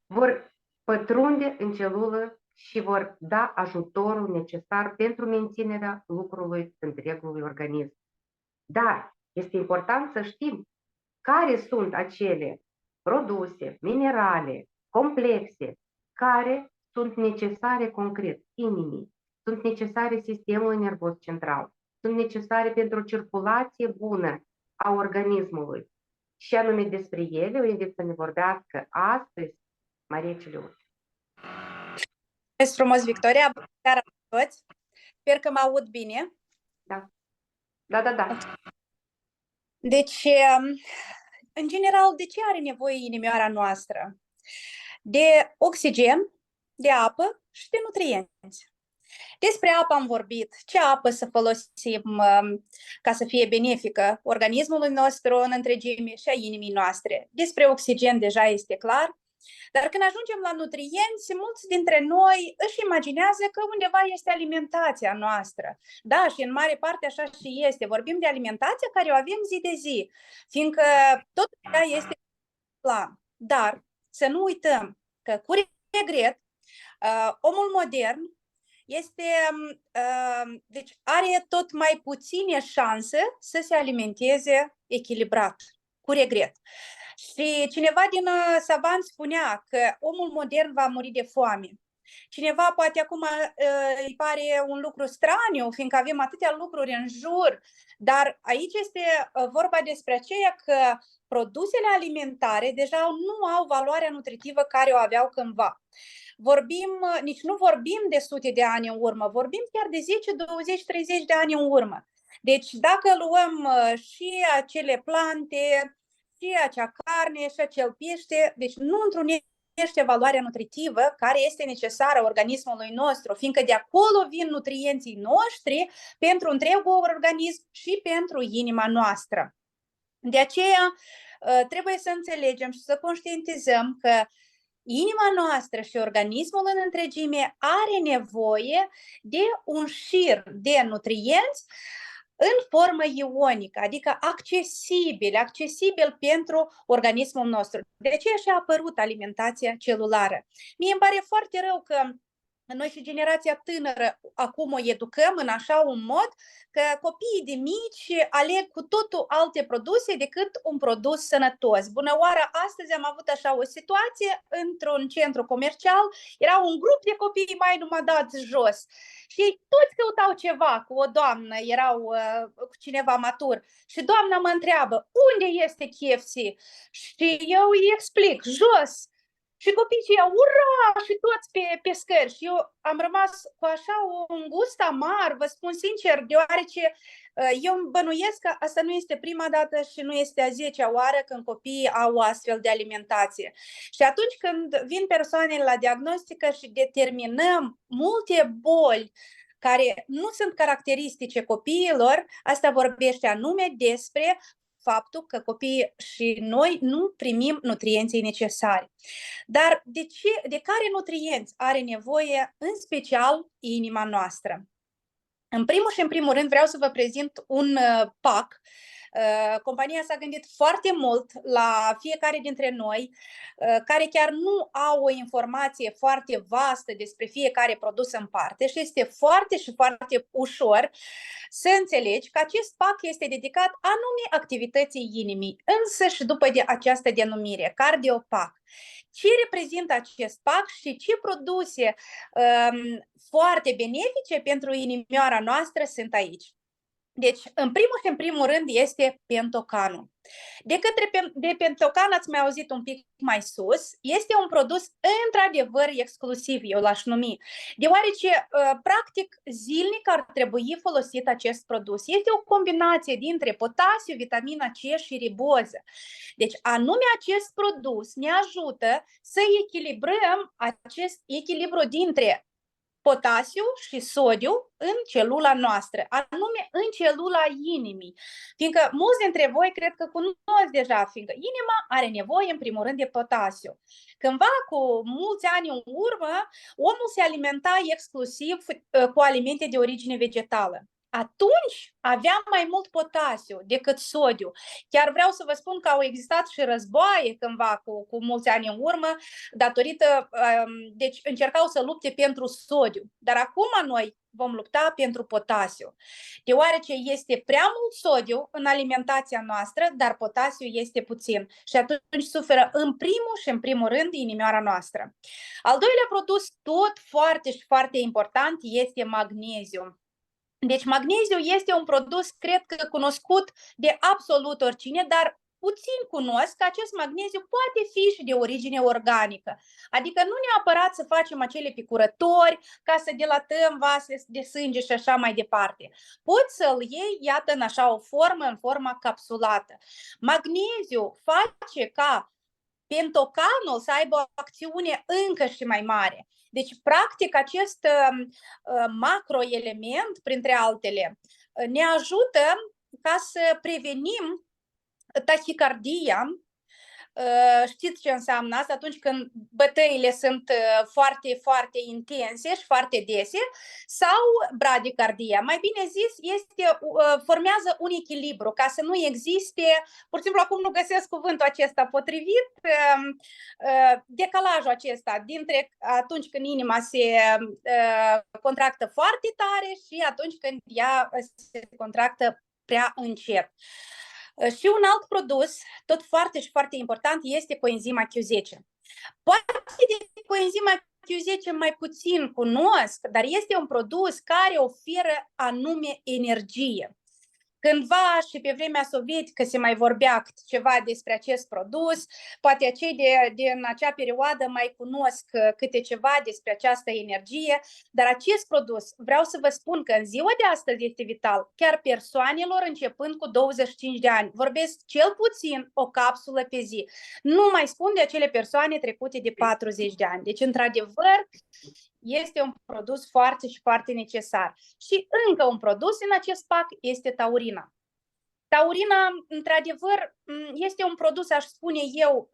vor pătrunde în celulă și vor da ajutorul necesar pentru menținerea lucrului întregului organism. Dar este important să știm care sunt acele produse, minerale, complexe, care sunt necesare concret inimii, sunt necesare sistemului nervos central, sunt necesare pentru o circulație bună a organismului. Și anume despre ele o invit să ne vorbească astăzi Maria Ciliuș. Mulțumesc frumos, Victoria! Bună seara la toți! Sper că mă aud bine. Da. Deci, în general, de ce are nevoie inimioara noastră? De oxigen, de apă și de nutrienți. Despre apă am vorbit. Ce apă să folosim ca să fie benefică organismului nostru în întregime și a inimii noastre? Despre oxigen deja este clar. Dar când ajungem la nutrienți, mulți dintre noi își imaginează că undeva este alimentația noastră. Da, și în mare parte așa și este. Vorbim de alimentația care o avem zi de zi, fiindcă tot ea este plan. Dar să nu uităm că, cu regret, omul modern deci are tot mai puține șanse să se alimenteze echilibrat, cu regret. Și cineva din savant spunea că omul modern va muri de foame. Cineva poate acum îi pare un lucru straniu, fiindcă avem atâtea lucruri în jur, dar aici este vorba despre aceea că produsele alimentare deja nu au valoarea nutritivă care o aveau cândva. Nici nu vorbim de sute de ani în urmă, vorbim chiar de 10, 20, 30 de ani în urmă. Deci dacă luăm și acele plante, și acea carne și acel pește, deci nu întrunește valoarea nutritivă care este necesară organismului nostru, fiindcă de acolo vin nutrienții noștri pentru întregul organism și pentru inima noastră. De aceea trebuie să înțelegem și să conștientizăm că inima noastră și organismul în întregime are nevoie de un șir de nutrienți în formă ionică, adică accesibil pentru organismul nostru. De aceea și-a apărut alimentația celulară. Mie îmi pare foarte rău că noi și generația tânără acum o educăm în așa un mod că copiii de mici aleg cu totul alte produse decât un produs sănătos. Bună oară, astăzi am avut așa o situație într-un centru comercial, era un grup de copii mai numai dați jos și ei toți căutau ceva cu o doamnă, erau cu cineva matur și doamna mă întreabă, unde este KFC? Și eu îi explic, jos. Și copiii ura, și toți pe scări. Și eu am rămas cu așa un gust amar, vă spun sincer, deoarece eu bănuiesc că asta nu este prima dată și nu este a 10-a oară când copiii au astfel de alimentație. Și atunci când vin persoanele la diagnostică și determinăm multe boli care nu sunt caracteristice copiilor, asta vorbește anume despre faptul că copiii și noi nu primim nutrienții necesari. Dar de care nutrienți are nevoie în special inima noastră? În primul rând vreau să vă prezint un pac Compania s-a gândit foarte mult la fiecare dintre noi, care chiar nu au o informație foarte vastă despre fiecare produs în parte și este foarte și foarte ușor să înțelegi că acest PAC este dedicat anume activității inimii, însăși după această denumire, CardioPAC. Ce reprezintă acest PAC și ce produse foarte benefice pentru inimioara noastră sunt aici? Deci, în primul și în primul rând este pentocanul. De pentocan ați mai auzit un pic mai sus, este un produs într-adevăr exclusiv, eu l-aș numi, deoarece practic zilnic ar trebui folosit acest produs. Este o combinație dintre potasiu, vitamina C și riboză. Deci anume acest produs ne ajută să echilibrăm acest echilibru dintre potasiu și sodiu în celula noastră, anume în celula inimii. Fiindcă mulți dintre voi cred că cunosc deja, fiindcă inima are nevoie în primul rând de potasiu. Cândva, cu mulți ani în urmă, omul se alimenta exclusiv cu alimente de origine vegetală. Atunci avea mai mult potasiu decât sodiu. Chiar vreau să vă spun că au existat și războaie cândva cu mulți ani în urmă, datorită, deci încercau să lupte pentru sodiu. Dar acum noi vom lupta pentru potasiu, deoarece este prea mult sodiu în alimentația noastră, dar potasiu este puțin și atunci suferă în primul și în primul rând inimioara noastră. Al doilea produs, tot foarte și foarte important, este magneziu. Deci magneziu este un produs, cred că cunoscut de absolut oricine, dar puțin cunosc că acest magneziu poate fi și de origine organică. Adică nu neapărat să facem acele picurători ca să dilatăm vasele de sânge și așa mai departe. Poți să-l iei, iată, în așa o formă, în forma capsulată. Magneziu face ca pentocanul să aibă o acțiune încă și mai mare. Deci, practic, acest macroelement, printre altele, ne ajută ca să prevenim tahicardia. Știți ce înseamnă asta? Atunci când bătăile sunt foarte, foarte intense și foarte dese, sau bradicardia. Mai bine zis, formează un echilibru, ca să nu existe, pur și simplu acum nu găsesc cuvântul acesta potrivit, decalajul acesta dintre atunci când inima se contractă foarte tare și atunci când ea se contractă prea încet. Și un alt produs, tot foarte și foarte important, este coenzima Q10. Poate de coenzima Q10 mai puțin cunosc, dar este un produs care oferă anume energie. Cândva și pe vremea sovietică se mai vorbea ceva despre acest produs, poate cei din acea perioadă mai cunosc câte ceva despre această energie, dar acest produs, vreau să vă spun că în ziua de astăzi este vital, chiar persoanelor începând cu 25 de ani. Vorbesc cel puțin o capsulă pe zi. Nu mai spun de acele persoane trecute de 40 de ani. Deci, într-adevăr, este un produs foarte și foarte necesar. Și încă un produs în acest PAC este taurina. Taurina, într-adevăr, este un produs, aș spune eu,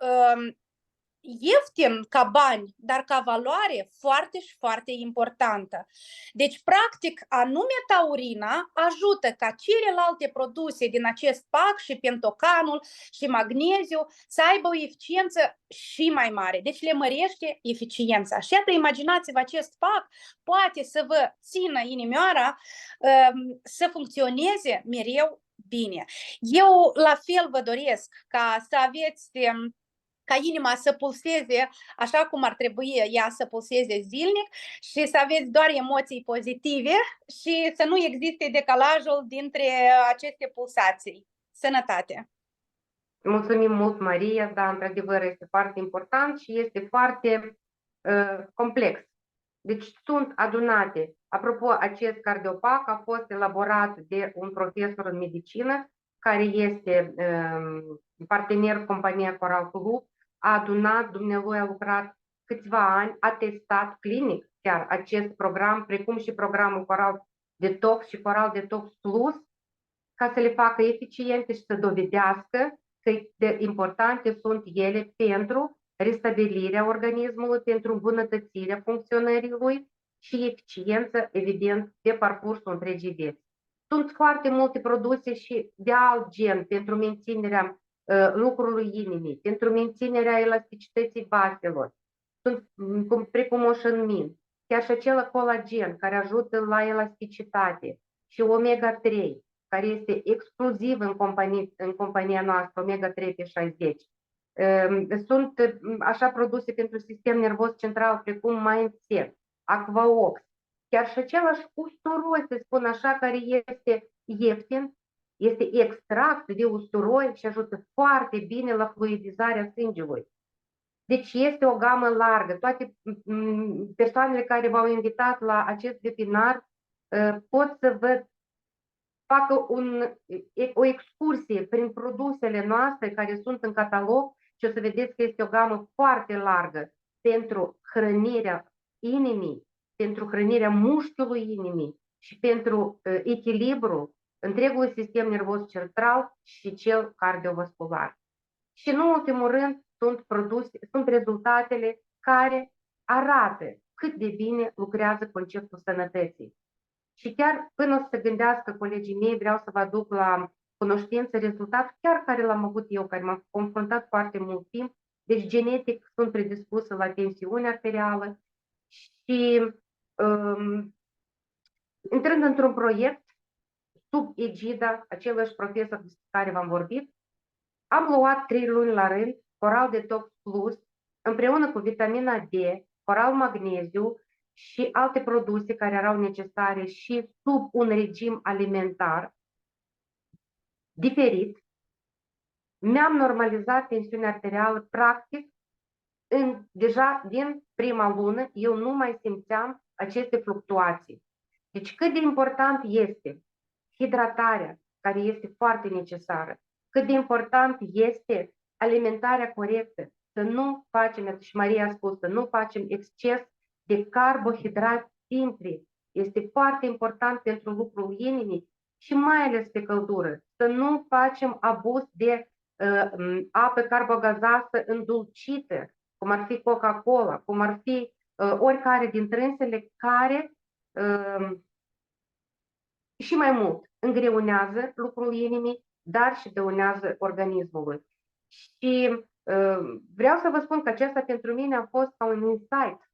ieftin ca bani, dar ca valoare foarte și foarte importantă. Deci, practic, anume taurina ajută ca celelalte produse din acest PAC și pentocanul și magneziu să aibă o eficiență și mai mare. Deci le mărește eficiența. Și iată, imaginați-vă, acest PAC poate să vă țină inimioara să funcționeze mereu bine. Eu la fel vă doresc ca să aveți ca inima să pulseze așa cum ar trebui ea să pulseze zilnic și să aveți doar emoții pozitive și să nu existe decalajul dintre aceste pulsații. Sănătate! Mulțumim mult, Maria, dar într-adevăr este foarte important și este foarte complex. Deci sunt adunate, apropo, acest CardioPAC a fost elaborat de un profesor în medicină care este partener compania Coral Club, a adunat, dumnealui a lucrat câțiva ani, a testat clinic chiar acest program, precum și programul Coral Detox și Coral Detox Plus, ca să le facă eficiente și să dovedească cât de importante sunt ele pentru restabilirea organismului, pentru îmbunătățirea funcționării lui și eficiență, evident, pe parcursul întregii vieți. Sunt foarte multe produse și de alt gen pentru menținerea lucrului inimii, pentru menținerea elasticității vaselor. Sunt precum Ocean Min, chiar și acel colagen care ajută la elasticitate și omega-3, care este exclusiv în compania noastră, omega-3 pe 60. Sunt așa produse pentru sistem nervos central precum Mindset, Aquaox, chiar și același usturoi, să spun așa, care este ieftin, este extract de usturoi și ajută foarte bine la fluidizarea sângelui. Deci este o gamă largă. Toate persoanele care v-au invitat la acest webinar pot să vă facă o excursie prin produsele noastre care sunt în catalog și o să vedeți că este o gamă foarte largă pentru hrănirea inimii, pentru hrănirea mușchiului inimii și pentru echilibru întregului sistem nervos central și cel cardiovascular. Și în ultimul rând sunt rezultatele care arată cât de bine lucrează conceptul sănătății. Și chiar până o să gândească colegii mei, vreau să vă aduc la cunoștință rezultat chiar care l-am avut eu, care m-am confruntat foarte mult timp. Deci genetic sunt predispusă la tensiune arterială și intrând într-un proiect sub egida același profesor despre care v-am vorbit, am luat 3 luni la rând Coral Detox Plus împreună cu vitamina D, Coral Magneziu și alte produse care erau necesare și sub un regim alimentar diferit. Mi-am normalizat tensiunea arterială practic. Deja din prima lună eu nu mai simțeam aceste fluctuații. Deci cât de important este hidratarea, care este foarte necesară, cât de important este alimentarea corectă, să nu facem, și Maria a spus, să nu facem exces de carbohidrați simpli. Este foarte important pentru lucrul inimii și mai ales pe căldură. Să nu facem abuz de apă carbogazată îndulcită, cum ar fi Coca-Cola, cum ar fi oricare dintre însele care și mai mult îngreunează lucrul inimii, dar și dăunează organismului. Și vreau să vă spun că acesta pentru mine a fost ca un insight.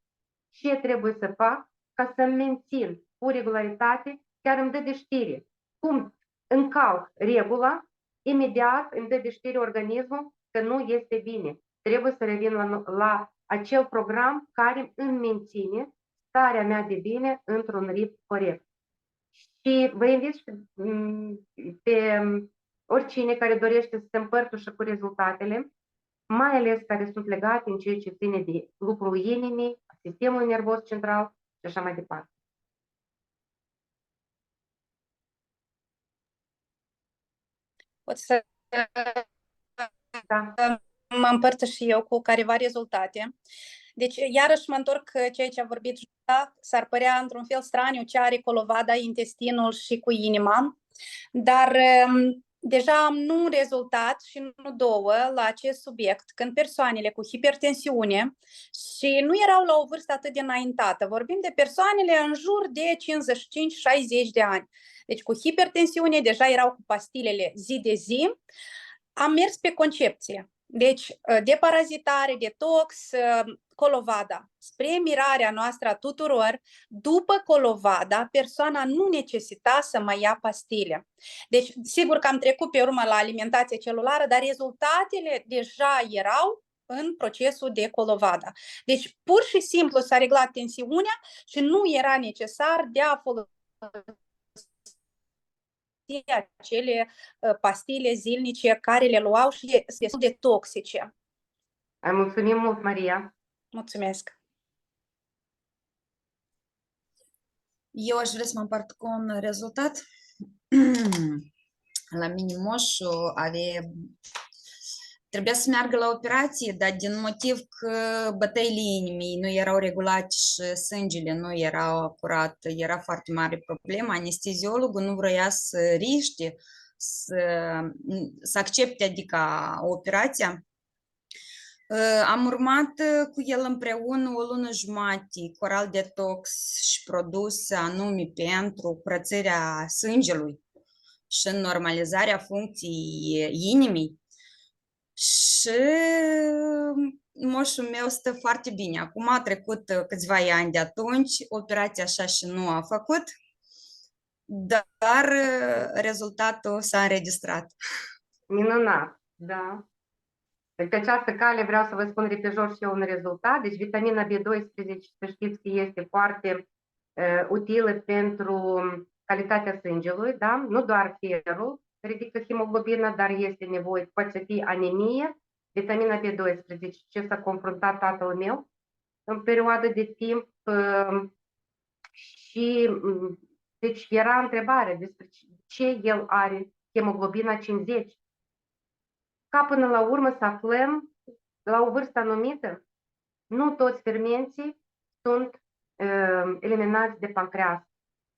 Ce trebuie să fac ca să mențin cu regularitate, chiar îmi dă de știre. Cum încalc regula, imediat îmi dă de știre organismul că nu este bine. Trebuie să revin la acel program care îmi menține starea mea de bine într-un ritm corect. Și vă invit pe oricine care dorește să se împărtășe cu rezultatele, mai ales care sunt legate în ceea ce ține de lucrul inimii, sistemul nervos central și așa mai departe. Pot să mă împărtăș și eu cu careva rezultate. Deci, iarăși mă întorc ceea ce a vorbit Julia, s-ar părea într-un fel straniu ce are colovada, intestinul și cu inima, dar deja am nu un rezultat și nu două la acest subiect, când persoanele cu hipertensiune și nu erau la o vârstă atât de înaintată, vorbim de persoanele în jur de 55-60 de ani, deci cu hipertensiune deja erau cu pastilele zi de zi, am mers pe concepție. Deci, deparazitare, detox, colovada. Spre mirarea noastră a tuturor, după colovada, persoana nu necesita să mai ia pastile. Deci, sigur că am trecut pe urmă la alimentație celulară, dar rezultatele deja erau în procesul de colovada. Deci, pur și simplu s-a reglat tensiunea și nu era necesar de a folosi acele pastile zilnice care le luau și sunt destul de toxice. Mulțumim mult, Maria! Mulțumesc! Eu aș vrea să mă împart cu un rezultat. La mine moșul trebuia să meargă la operație, dar din motiv că bătăile inimii nu erau regulate și sângele nu era curat, era foarte mare problemă. Anesteziologul nu vrea să riște, să accepte, adică operația. Am urmat cu el împreună o lună jumate, Coral Detox și produse anume pentru curățirea sângelui și normalizarea funcției inimii. Și moșul meu stă foarte bine. Acum a trecut câțiva ani de atunci, operația așa și nu a făcut, dar rezultatul s-a înregistrat. Minunat, da. Deci pe această cale vreau să vă spun repejor și eu un rezultat. Deci vitamina B12, să știți că este foarte utilă pentru calitatea sângelui, da? Nu doar ferul ridică hemoglobina, dar este nevoie, poate să fie anemie, vitamina B12, ce s-a confruntat tatăl meu în perioadă de timp și deci era întrebarea despre ce el are hemoglobina 50. Ca până la urmă să aflăm la o vârstă anumită, nu toți fermenții sunt eliminați de pancreas.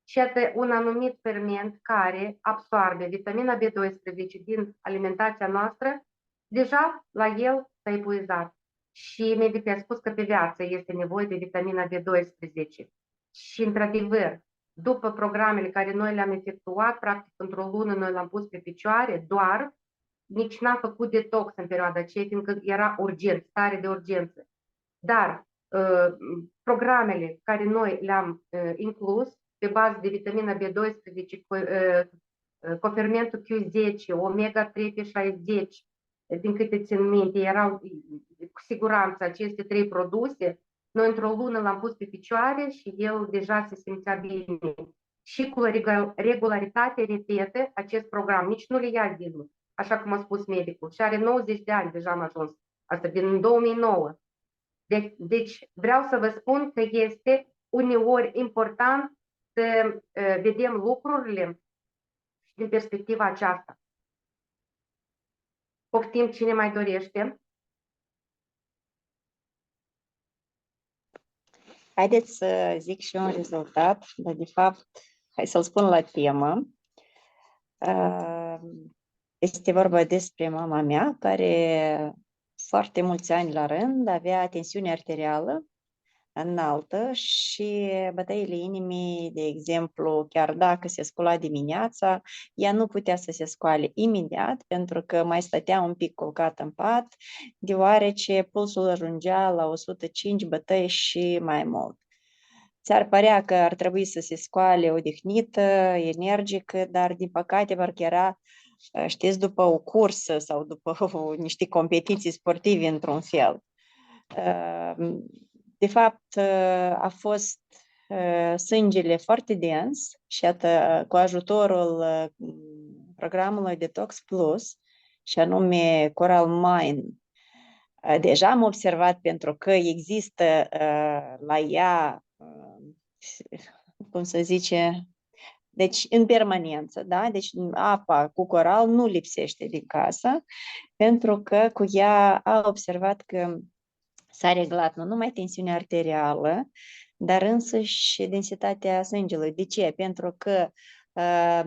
Și este un anumit ferment care absorbe vitamina B12 din alimentația noastră, deja la el s-a epuizat. Și medicul a spus că pe viață este nevoie de vitamina B12. Și într-adevăr, după programele care noi le-am efectuat, practic într-o lună noi l-am pus pe picioare, doar nici n-a făcut detox în perioada aceea, fiindcă era urgent, stare de urgență. Dar programele care noi le-am inclus, pe bază de vitamina B12, cofermentul Q10, omega-3 pe 60, din câte țin minte, erau cu siguranță aceste 3 produse, noi într-o lună l-am pus pe picioare și el deja se simțea bine. Și cu regularitate repetă acest program, nici nu le ia zilnic, așa cum a spus medicul. Și are 90 de ani, deja am ajuns, asta din 2009. Deci vreau să vă spun că este uneori important să vedem lucrurile din perspectiva aceasta. Poftim, cine mai dorește? Haideți să zic și eu un rezultat, dar de fapt, hai să-l spun la temă. Este vorba despre mama mea, care foarte mulți ani la rând avea tensiune arterială înaltă și bătăile inimii, de exemplu, chiar dacă se scula dimineața, ea nu putea să se scoale imediat pentru că mai stătea un pic culcat în pat, deoarece pulsul ajungea la 105 bătăi și mai mult. Ți-ar părea că ar trebui să se scoale odihnită, energică, dar din păcate parcă era, știți, după o cursă sau după niște competiții sportive într-un fel. De fapt, a fost sângele foarte dens și iată, cu ajutorul programului Detox Plus, și anume Coral Mine, deja am observat pentru că există la ea, cum să zice, deci în permanență, da? Deci apa cu coral nu lipsește din casă, pentru că cu ea a observat că s-a reglat nu numai tensiunea arterială, dar însăși densitatea sângelui. De ce? Pentru că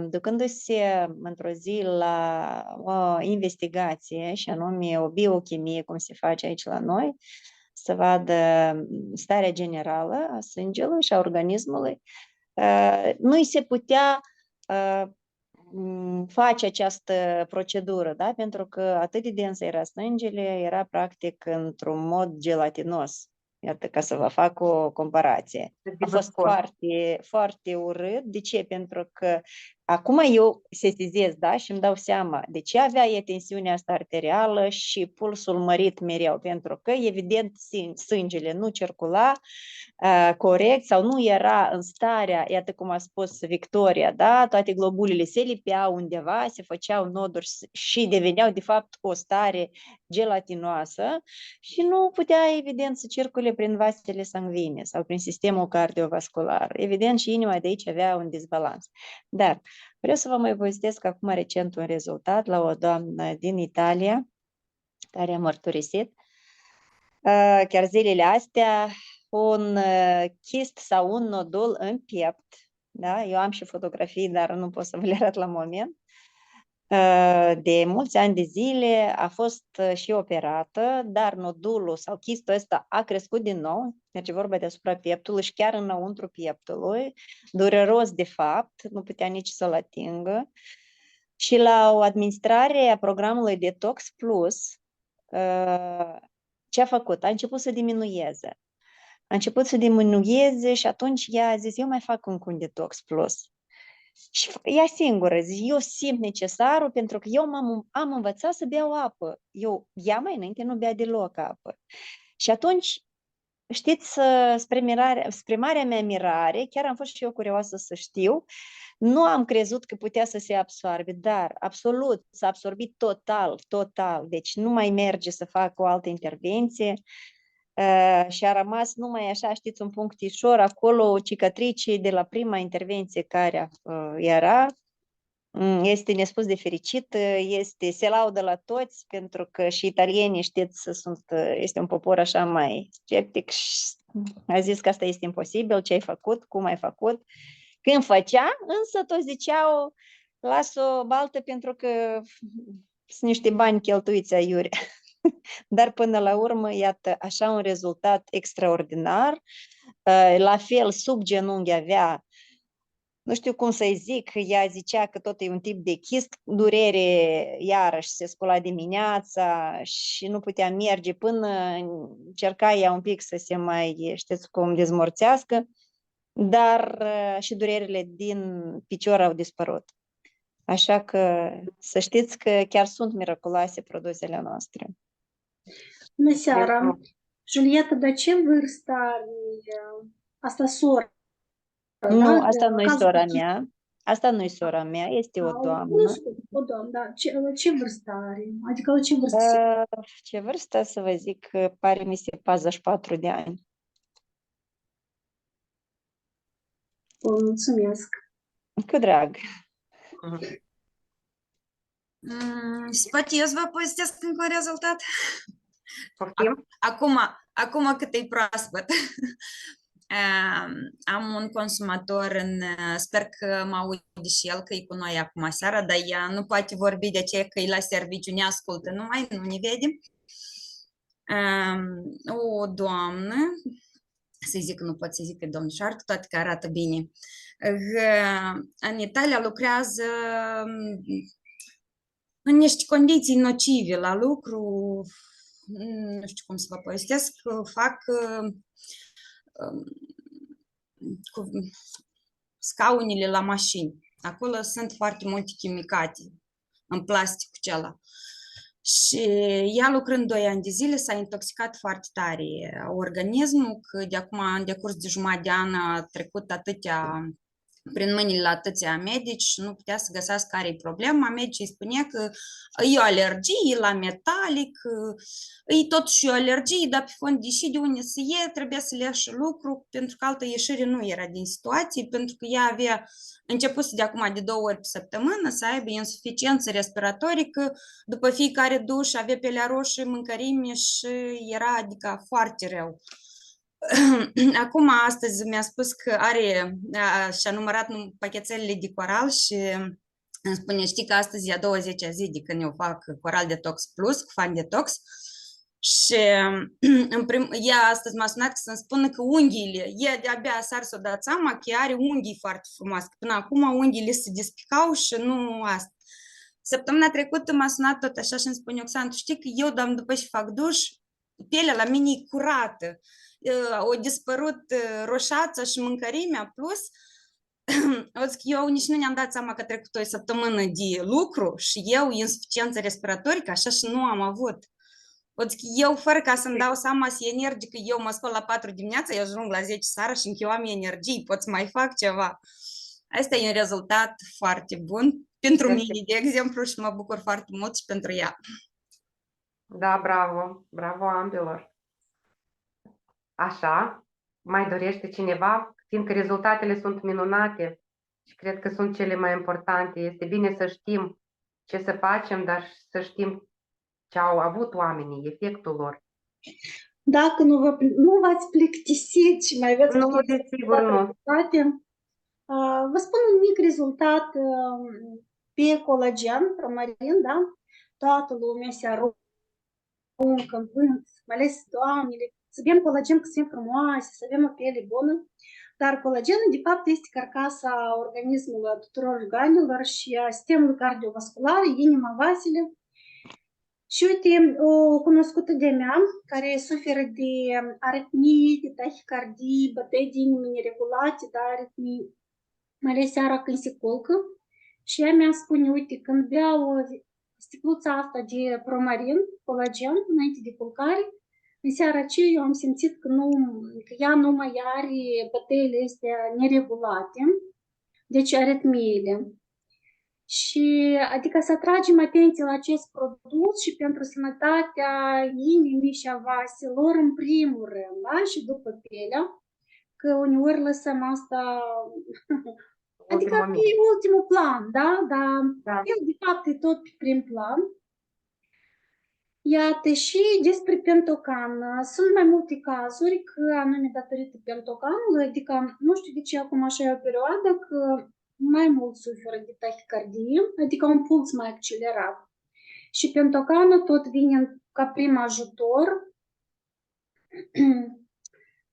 ducându-se într-o zi la o investigație, și anume o biochimie, cum se face aici la noi, să vadă starea generală a sângelui și a organismului, nu-i se putea face această procedură, da? Pentru că atât de densă era sângele, era practic într-un mod gelatinos. Iată, ca să vă fac o comparație. A fost foarte, foarte urât. De ce? Pentru că acum eu sesizez, da, și îmi dau seama de ce avea ea tensiunea asta arterială și pulsul mărit mereu. Pentru că, evident, sângele nu circula corect sau nu era în starea, iată cum a spus Victoria, da, toate globulele se lipeau undeva, se făceau noduri și deveneau, de fapt, o stare gelatinoasă și nu putea, evident, să circule prin vasele sanguine sau prin sistemul cardiovascular. Evident, și inima de aici avea un dezbalans. Dar vreau să vă mai povestesc acum recent un rezultat la o doamnă din Italia care a mărturisit chiar zilele astea un chist sau un nodul în piept. Da? Eu am și fotografii, dar nu pot să vă le arăt la moment. de mulți ani de zile, a fost și operată, dar nodulul sau chistul ăsta a crescut din nou, merge vorba deasupra pieptului și chiar înăuntru pieptului, dureros de fapt, nu putea nici să-l atingă. Și la o administrare a programului Detox Plus, ce a făcut? A început să diminueze. A început să diminueze și atunci ea a zis, eu mai fac un Detox Plus. Și ea singură, zice, eu simt necesarul pentru că eu am învățat să beau apă. Ea mai înainte nu bea deloc apă. Și atunci, știți, spre marea mea mirare, chiar am fost și eu curioasă să știu, nu am crezut că putea să se absorbe, dar absolut s-a absorbit total. Deci nu mai merge să facă o altă intervenție. Și a rămas numai așa, știți, un punctișor acolo, cicatricii de la prima intervenție care era. Este nespus de fericit, se laudă la toți, pentru că și italienii, știți, este un popor așa mai sceptic și a zis că asta este imposibil, ce ai făcut, cum ai făcut. Când făcea, însă toți ziceau, las-o baltă pentru că sunt niște bani cheltuiți aiurea. Dar până la urmă, iată, așa un rezultat extraordinar. La fel, sub genunchi avea, nu știu cum să-i zic, ea zicea că tot e un tip de chist, durere, iarăși se scula dimineața și nu putea merge până încerca ea un pic să se mai, știți cum, dezmorțească, dar și durerile din picior au dispărut. Așa că să știți că chiar sunt miraculoase produsele noastre. Bună seara! Julieta, dar ce vârstă are asta sora? Nu, Da? asta nu e Cazul sora cu mea. Asta nu e sora mea, este o doamnă. Nu știu, o doamnă, da. Ce vârstă are? Adică la ce vârstă se... Ce vârstă să vă zic, pare mi se 44 de ani. Mulțumesc! Cu drag. Se poate eu să vă povestesc încă un rezultat? Poftim? Acum cât e proaspăt. Am un consumator sper că mă aude și el, că e cu noi acum seara, dar ea nu poate vorbi de ce, că e la serviciu, ne ascultă numai, nu ne vede. O doamnă, să-i zic, nu pot să zic că e domnișoară, toate că arată bine. În Italia lucrează în niște condiții nocive la lucru, nu știu cum să vă povestesc, fac cu scaunele la mașini. Acolo sunt foarte multe chimicate în plasticul acela. Și ea, lucrând 2 ani de zile, s-a intoxicat foarte tare organismul, că de acum, în decurs de jumătate de an, a trecut prin mâinile la atâția medici și nu putea să găsească care e problema. Medicii îi spunea că e o alergie la metalic, e totuși o alergie, dar pe fond de ieși de unde să trebuie să le ia și lucru, pentru că altă ieșire nu era din situație, pentru că ea avea început de acum de 2 ori pe săptămână să aibă insuficiență respiratorică, după fiecare duș avea pelea roșie, mâncărime și era, adică, foarte rău. Acum, astăzi mi-a spus că și-a numărat pachetelele de coral și îmi spune, știi că astăzi e a 20-a zi de când eu fac Coral Detox Plus, cu Fan Detox, și ea astăzi m-a sunat să-mi spună că unghiile, ea de-abia aseară s-o dat seama că are unghii foarte frumoase, până acum unghiile se despicau și nu asta. Săptămâna trecută m-a sunat tot așa și îmi spune, Oxana, tu știi că eu, doamnă, după ce fac duș, pielea la mine e curată, au dispărut roșața și mâncărimea, plus eu nici nu ne-am dat seama că a trecut o săptămână de lucru și eu insuficiență respiratorică, așa și nu am avut. Eu, fără ca să-mi dau seama, să energică, eu mă scol la 4 dimineața, eu ajung la 10 seara și încă eu am energie, pot să mai fac ceva. Asta e un rezultat foarte bun pentru mine, de exemplu, și mă bucur foarte mult și pentru ea. Da, bravo, bravo ambilor. Așa, mai dorește cineva? Fiindcă rezultatele sunt minunate și cred că sunt cele mai importante. Este bine să știm ce să facem, dar să știm ce au avut oamenii, efectul lor. Dacă nu v-ați plictisit și mai veți Nu, desigur nu. vă spun un mic rezultat pe colagen, promarin, da? Toată lumea se aruncă în vânt, mai ales doamnele, să avem colagen, că sunt frumoase, să avem o piele bună. Dar colagenul, de fapt, este carcasa organismului a tuturor organelor și a sistemului cardiovascular, inima, vasele. Și uite, o cunoscută de-a mea, care suferă de aritmii, de tahicardii, bătăi de inimă neregulate, da, aritmii, mai ales seara când se culcă. Și ea mi-a spune, uite, când beau sticluța asta de promarin, colagen, înainte de culcare, în seara aceea eu am simțit că ea nu mai are bătăile astea neregulate, deci aritmiile. Și adică să atragem atenție la acest produs și pentru sănătatea inimii și a vaselor în primul rând, da? Și după pielea, că uneori lăsăm asta, adică pe ultimul plan, da? Dar el de fapt e tot pe prim plan. Iată, și despre Pentocan. Sunt mai multe cazuri că anume datorită Pentocanului, adică nu știu de ce acum așa e o perioadă că mai mult suferă de tahicardie, adică un puls mai accelerat. Și Pentocanul tot vine ca prim ajutor.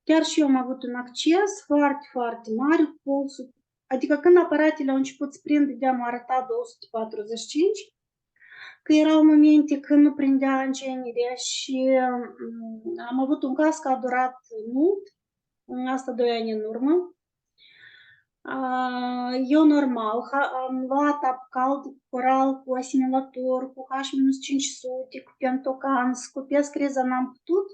Chiar și eu am avut un acces foarte, foarte mare cu pulsul. Adică când aparatele au început să prindă, de-am arătat 245, că erau momente când nu prindea îngenire și am avut un caz că a durat mult, asta 2 ani în urmă. Eu normal am luat apă caldă cu coral, cu asimilator, cu H-500, cu Pentocan, scopesc criza n-am putut.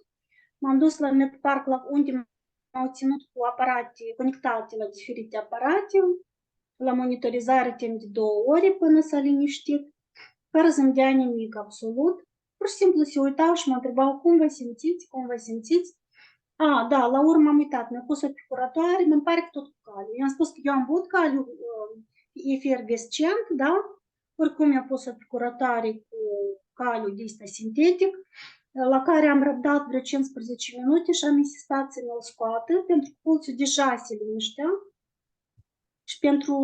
M-am dus la Medpark, la unde m-au ținut cu aparate conectate la diferite aparate, la monitorizare timp de 2 ore până s-a liniștit, fără să-mi dea nimic absolut. Pur și simplu se uitau și mă întrebau cum vă simțiți, cum vă simțiți. Da, la urmă am uitat, mi-a pus o picuratoare, mi pare că tot cu caliu. I-am spus că eu am băut caliu efervescent, da? Oricum mi-a pus o picuratoare cu caliu de ăsta sintetic, la care am răbdat vreo 15 minute și am insistat să mi-l scoată, pentru că pulsul deja se liniștea. Și pentru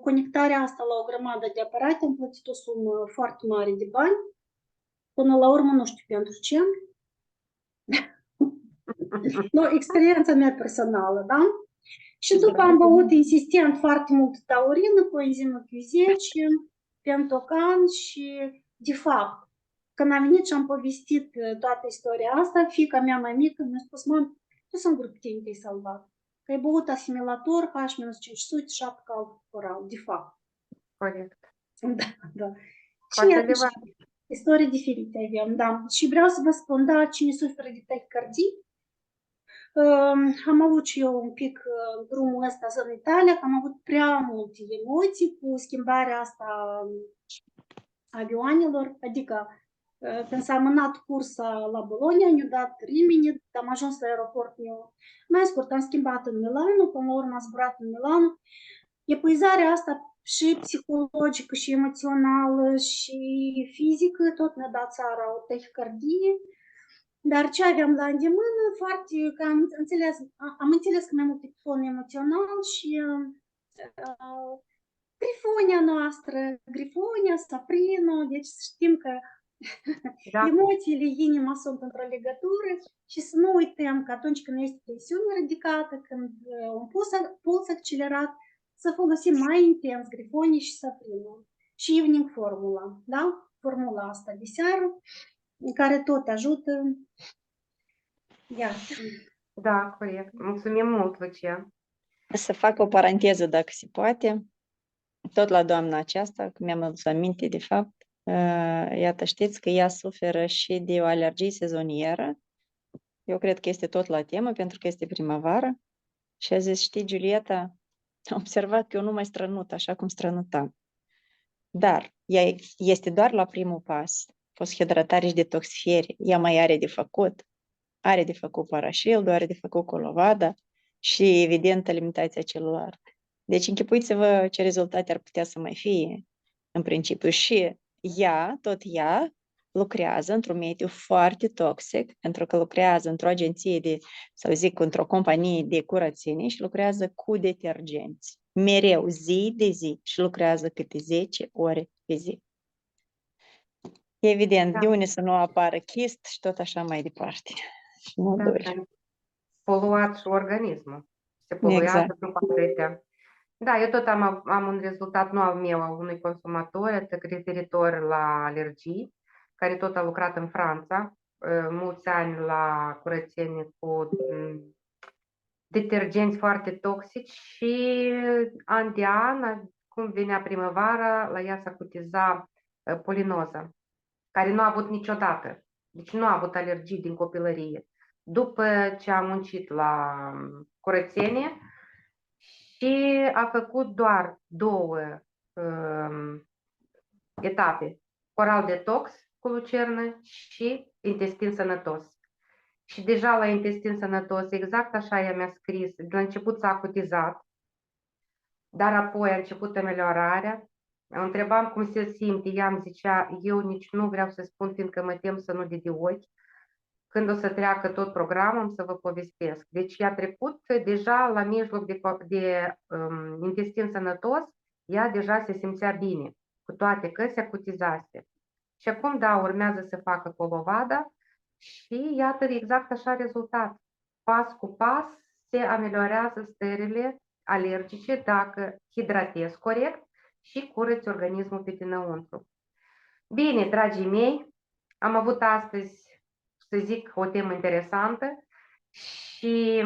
conectarea asta la o grămadă de aparate am plătit o sumă foarte mare de bani. Până la urmă nu știu pentru ce. Nu, experiența mea personală, da? Și după am băut insistent foarte mult taurină, coenzimă Q10, Pentocan și, de fapt, când am venit și am povestit toată istoria asta, fiica mea mai mică mi-a spus, mami, tu singur pe tine te-ai salvat. Că ai băut asimilator, H-500 și apă caldă cu coral, de fapt. Corect. Da. Și iată și istorii diferite avem, da. Și vreau să vă spun, da, cine suferă de tahicardii, am avut și eu un pic drumul ăsta în Italia, că am avut prea multe emoții cu schimbarea asta avioanelor, adică când s-a amânat cursa la Bologna, ne-a dat Rimini, am ajuns la aeroport, mai scurt, am schimbat în Milano, până la urmă am zburat în Milano. Epuizarea asta și psihologică, și emoțională, și fizică, tot ne-a dat țara o tahicardie. Dar ce aveam la îndemână, foarte, că am înțeles că mai mult pe fon emoțional și Grifonia noastră, Grifonia, Saprino, deci știm că emoțiile, inima sunt într-o legătură și să nu uităm că atunci când este tensiune ridicată, când un puls accelerat, să folosim mai intens Grifonia și Saprino. Și Evening Formula, da? Formula asta de seară, care tot ajută. Da, corect. Mulțumim mult, Lucia. Să fac o paranteză, dacă se poate. Tot la doamna aceasta, că mi-am adus aminte, de fapt, iată, știți că ea suferă și de o alergie sezonieră. Eu cred că este tot la temă, pentru că este primăvară. Și a zis, știi, Giulieta, am observat că eu nu mai strănut așa cum strănutam. Dar ea este doar la primul pas. Fosfhidratare și detoxifiere. Ea mai are de făcut. Are de făcut parașildul, are de făcut colovada și, evident, alimentația celulară. Deci închipuiți-vă ce rezultate ar putea să mai fie în principiu. Și ea lucrează într-un mediu foarte toxic, pentru că lucrează într-o agenție într-o companie de curățenie și lucrează cu detergenți. mereu, zi de zi, și lucrează câte 10 ore pe zi. Evident, Da. de unde să nu apară chist și tot așa mai departe. Și nu Da, dori. poluat și organismul. Se poluează Exact. după atâtea. Da, eu tot am un rezultat, nu al meu, al unui consumator, referitor la alergii, care tot a lucrat în Franța, mulți ani la curățenie cu detergenți foarte toxici și an de an, cum venea primăvara, la ea s-acutiza polinoză, care nu a avut niciodată. Deci nu a avut alergii din copilărie. După ce a muncit la curățenie și a făcut doar 2 etape, oral detox cu lucernă și intestin sănătos. Și deja la intestin sănătos, exact așa ea mi-a scris, la început s-a acutizat, dar apoi a început ameliorarea. O întrebam cum se simte, ea îmi zicea, eu nici nu vreau să spun, fiindcă mă tem să nu de ochi. Când o să treacă tot programul, am să vă povestesc. Deci ea a trecut deja la mijloc de intestin sănătos, ea deja se simțea bine, cu toate că se acutizase. Și acum, da, urmează să facă colovada și iată exact așa rezultat. Pas cu pas se ameliorează stările alergice dacă hidratezi corect și curăți organismul pe dinăuntru. Bine, dragii mei, am avut astăzi, să zic, o temă interesantă și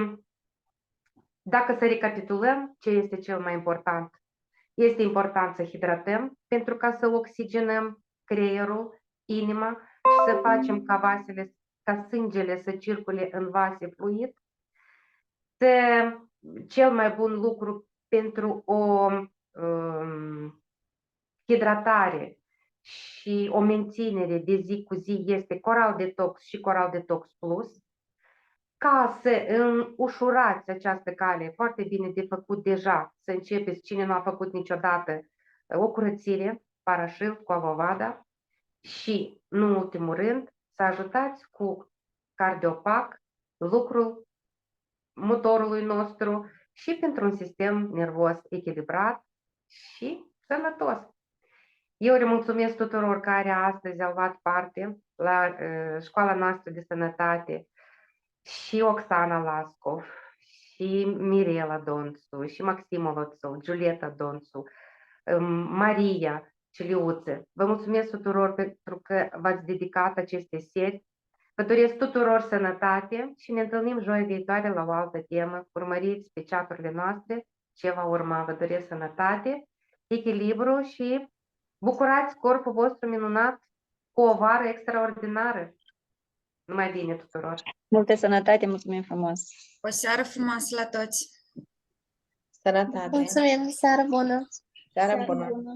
dacă să recapitulăm ce este cel mai important, este important să hidratăm pentru ca să oxigenăm creierul, inima și să facem ca sângele să circule în vase fluid. Cel mai bun lucru pentru o hidratare și o menținere de zi cu zi este Coral Detox și Coral Detox Plus. Ca să ușurați această cale, foarte bine de făcut deja, să începeți, cine nu a făcut niciodată, o curățire, parașil cu avovada și, nu în ultimul rând, să ajutați cu Cardiopac lucrul motorului nostru și pentru un sistem nervos echilibrat și sănătos. Eu le mulțumesc tuturor care astăzi au luat parte la școala noastră de sănătate, și Oxana Lascov, și Mirela Donțu, și Maxim Oloțov, Giulieta Donțu, Maria Celiuță. Vă mulțumesc tuturor pentru că v-ați dedicat aceste seri. Vă doresc tuturor sănătate și ne întâlnim joia viitoare la o altă temă. Urmăriți pe chat-urile noastre ce va urma. Vă doresc sănătate, echilibru și bucurați corpul vostru minunat cu o vară extraordinară. Numai bine tuturor! Multă sănătate, mulțumim frumos! O seară frumoasă la toți! Sănătate! Mulțumim, seară bună! Seara bună! bună!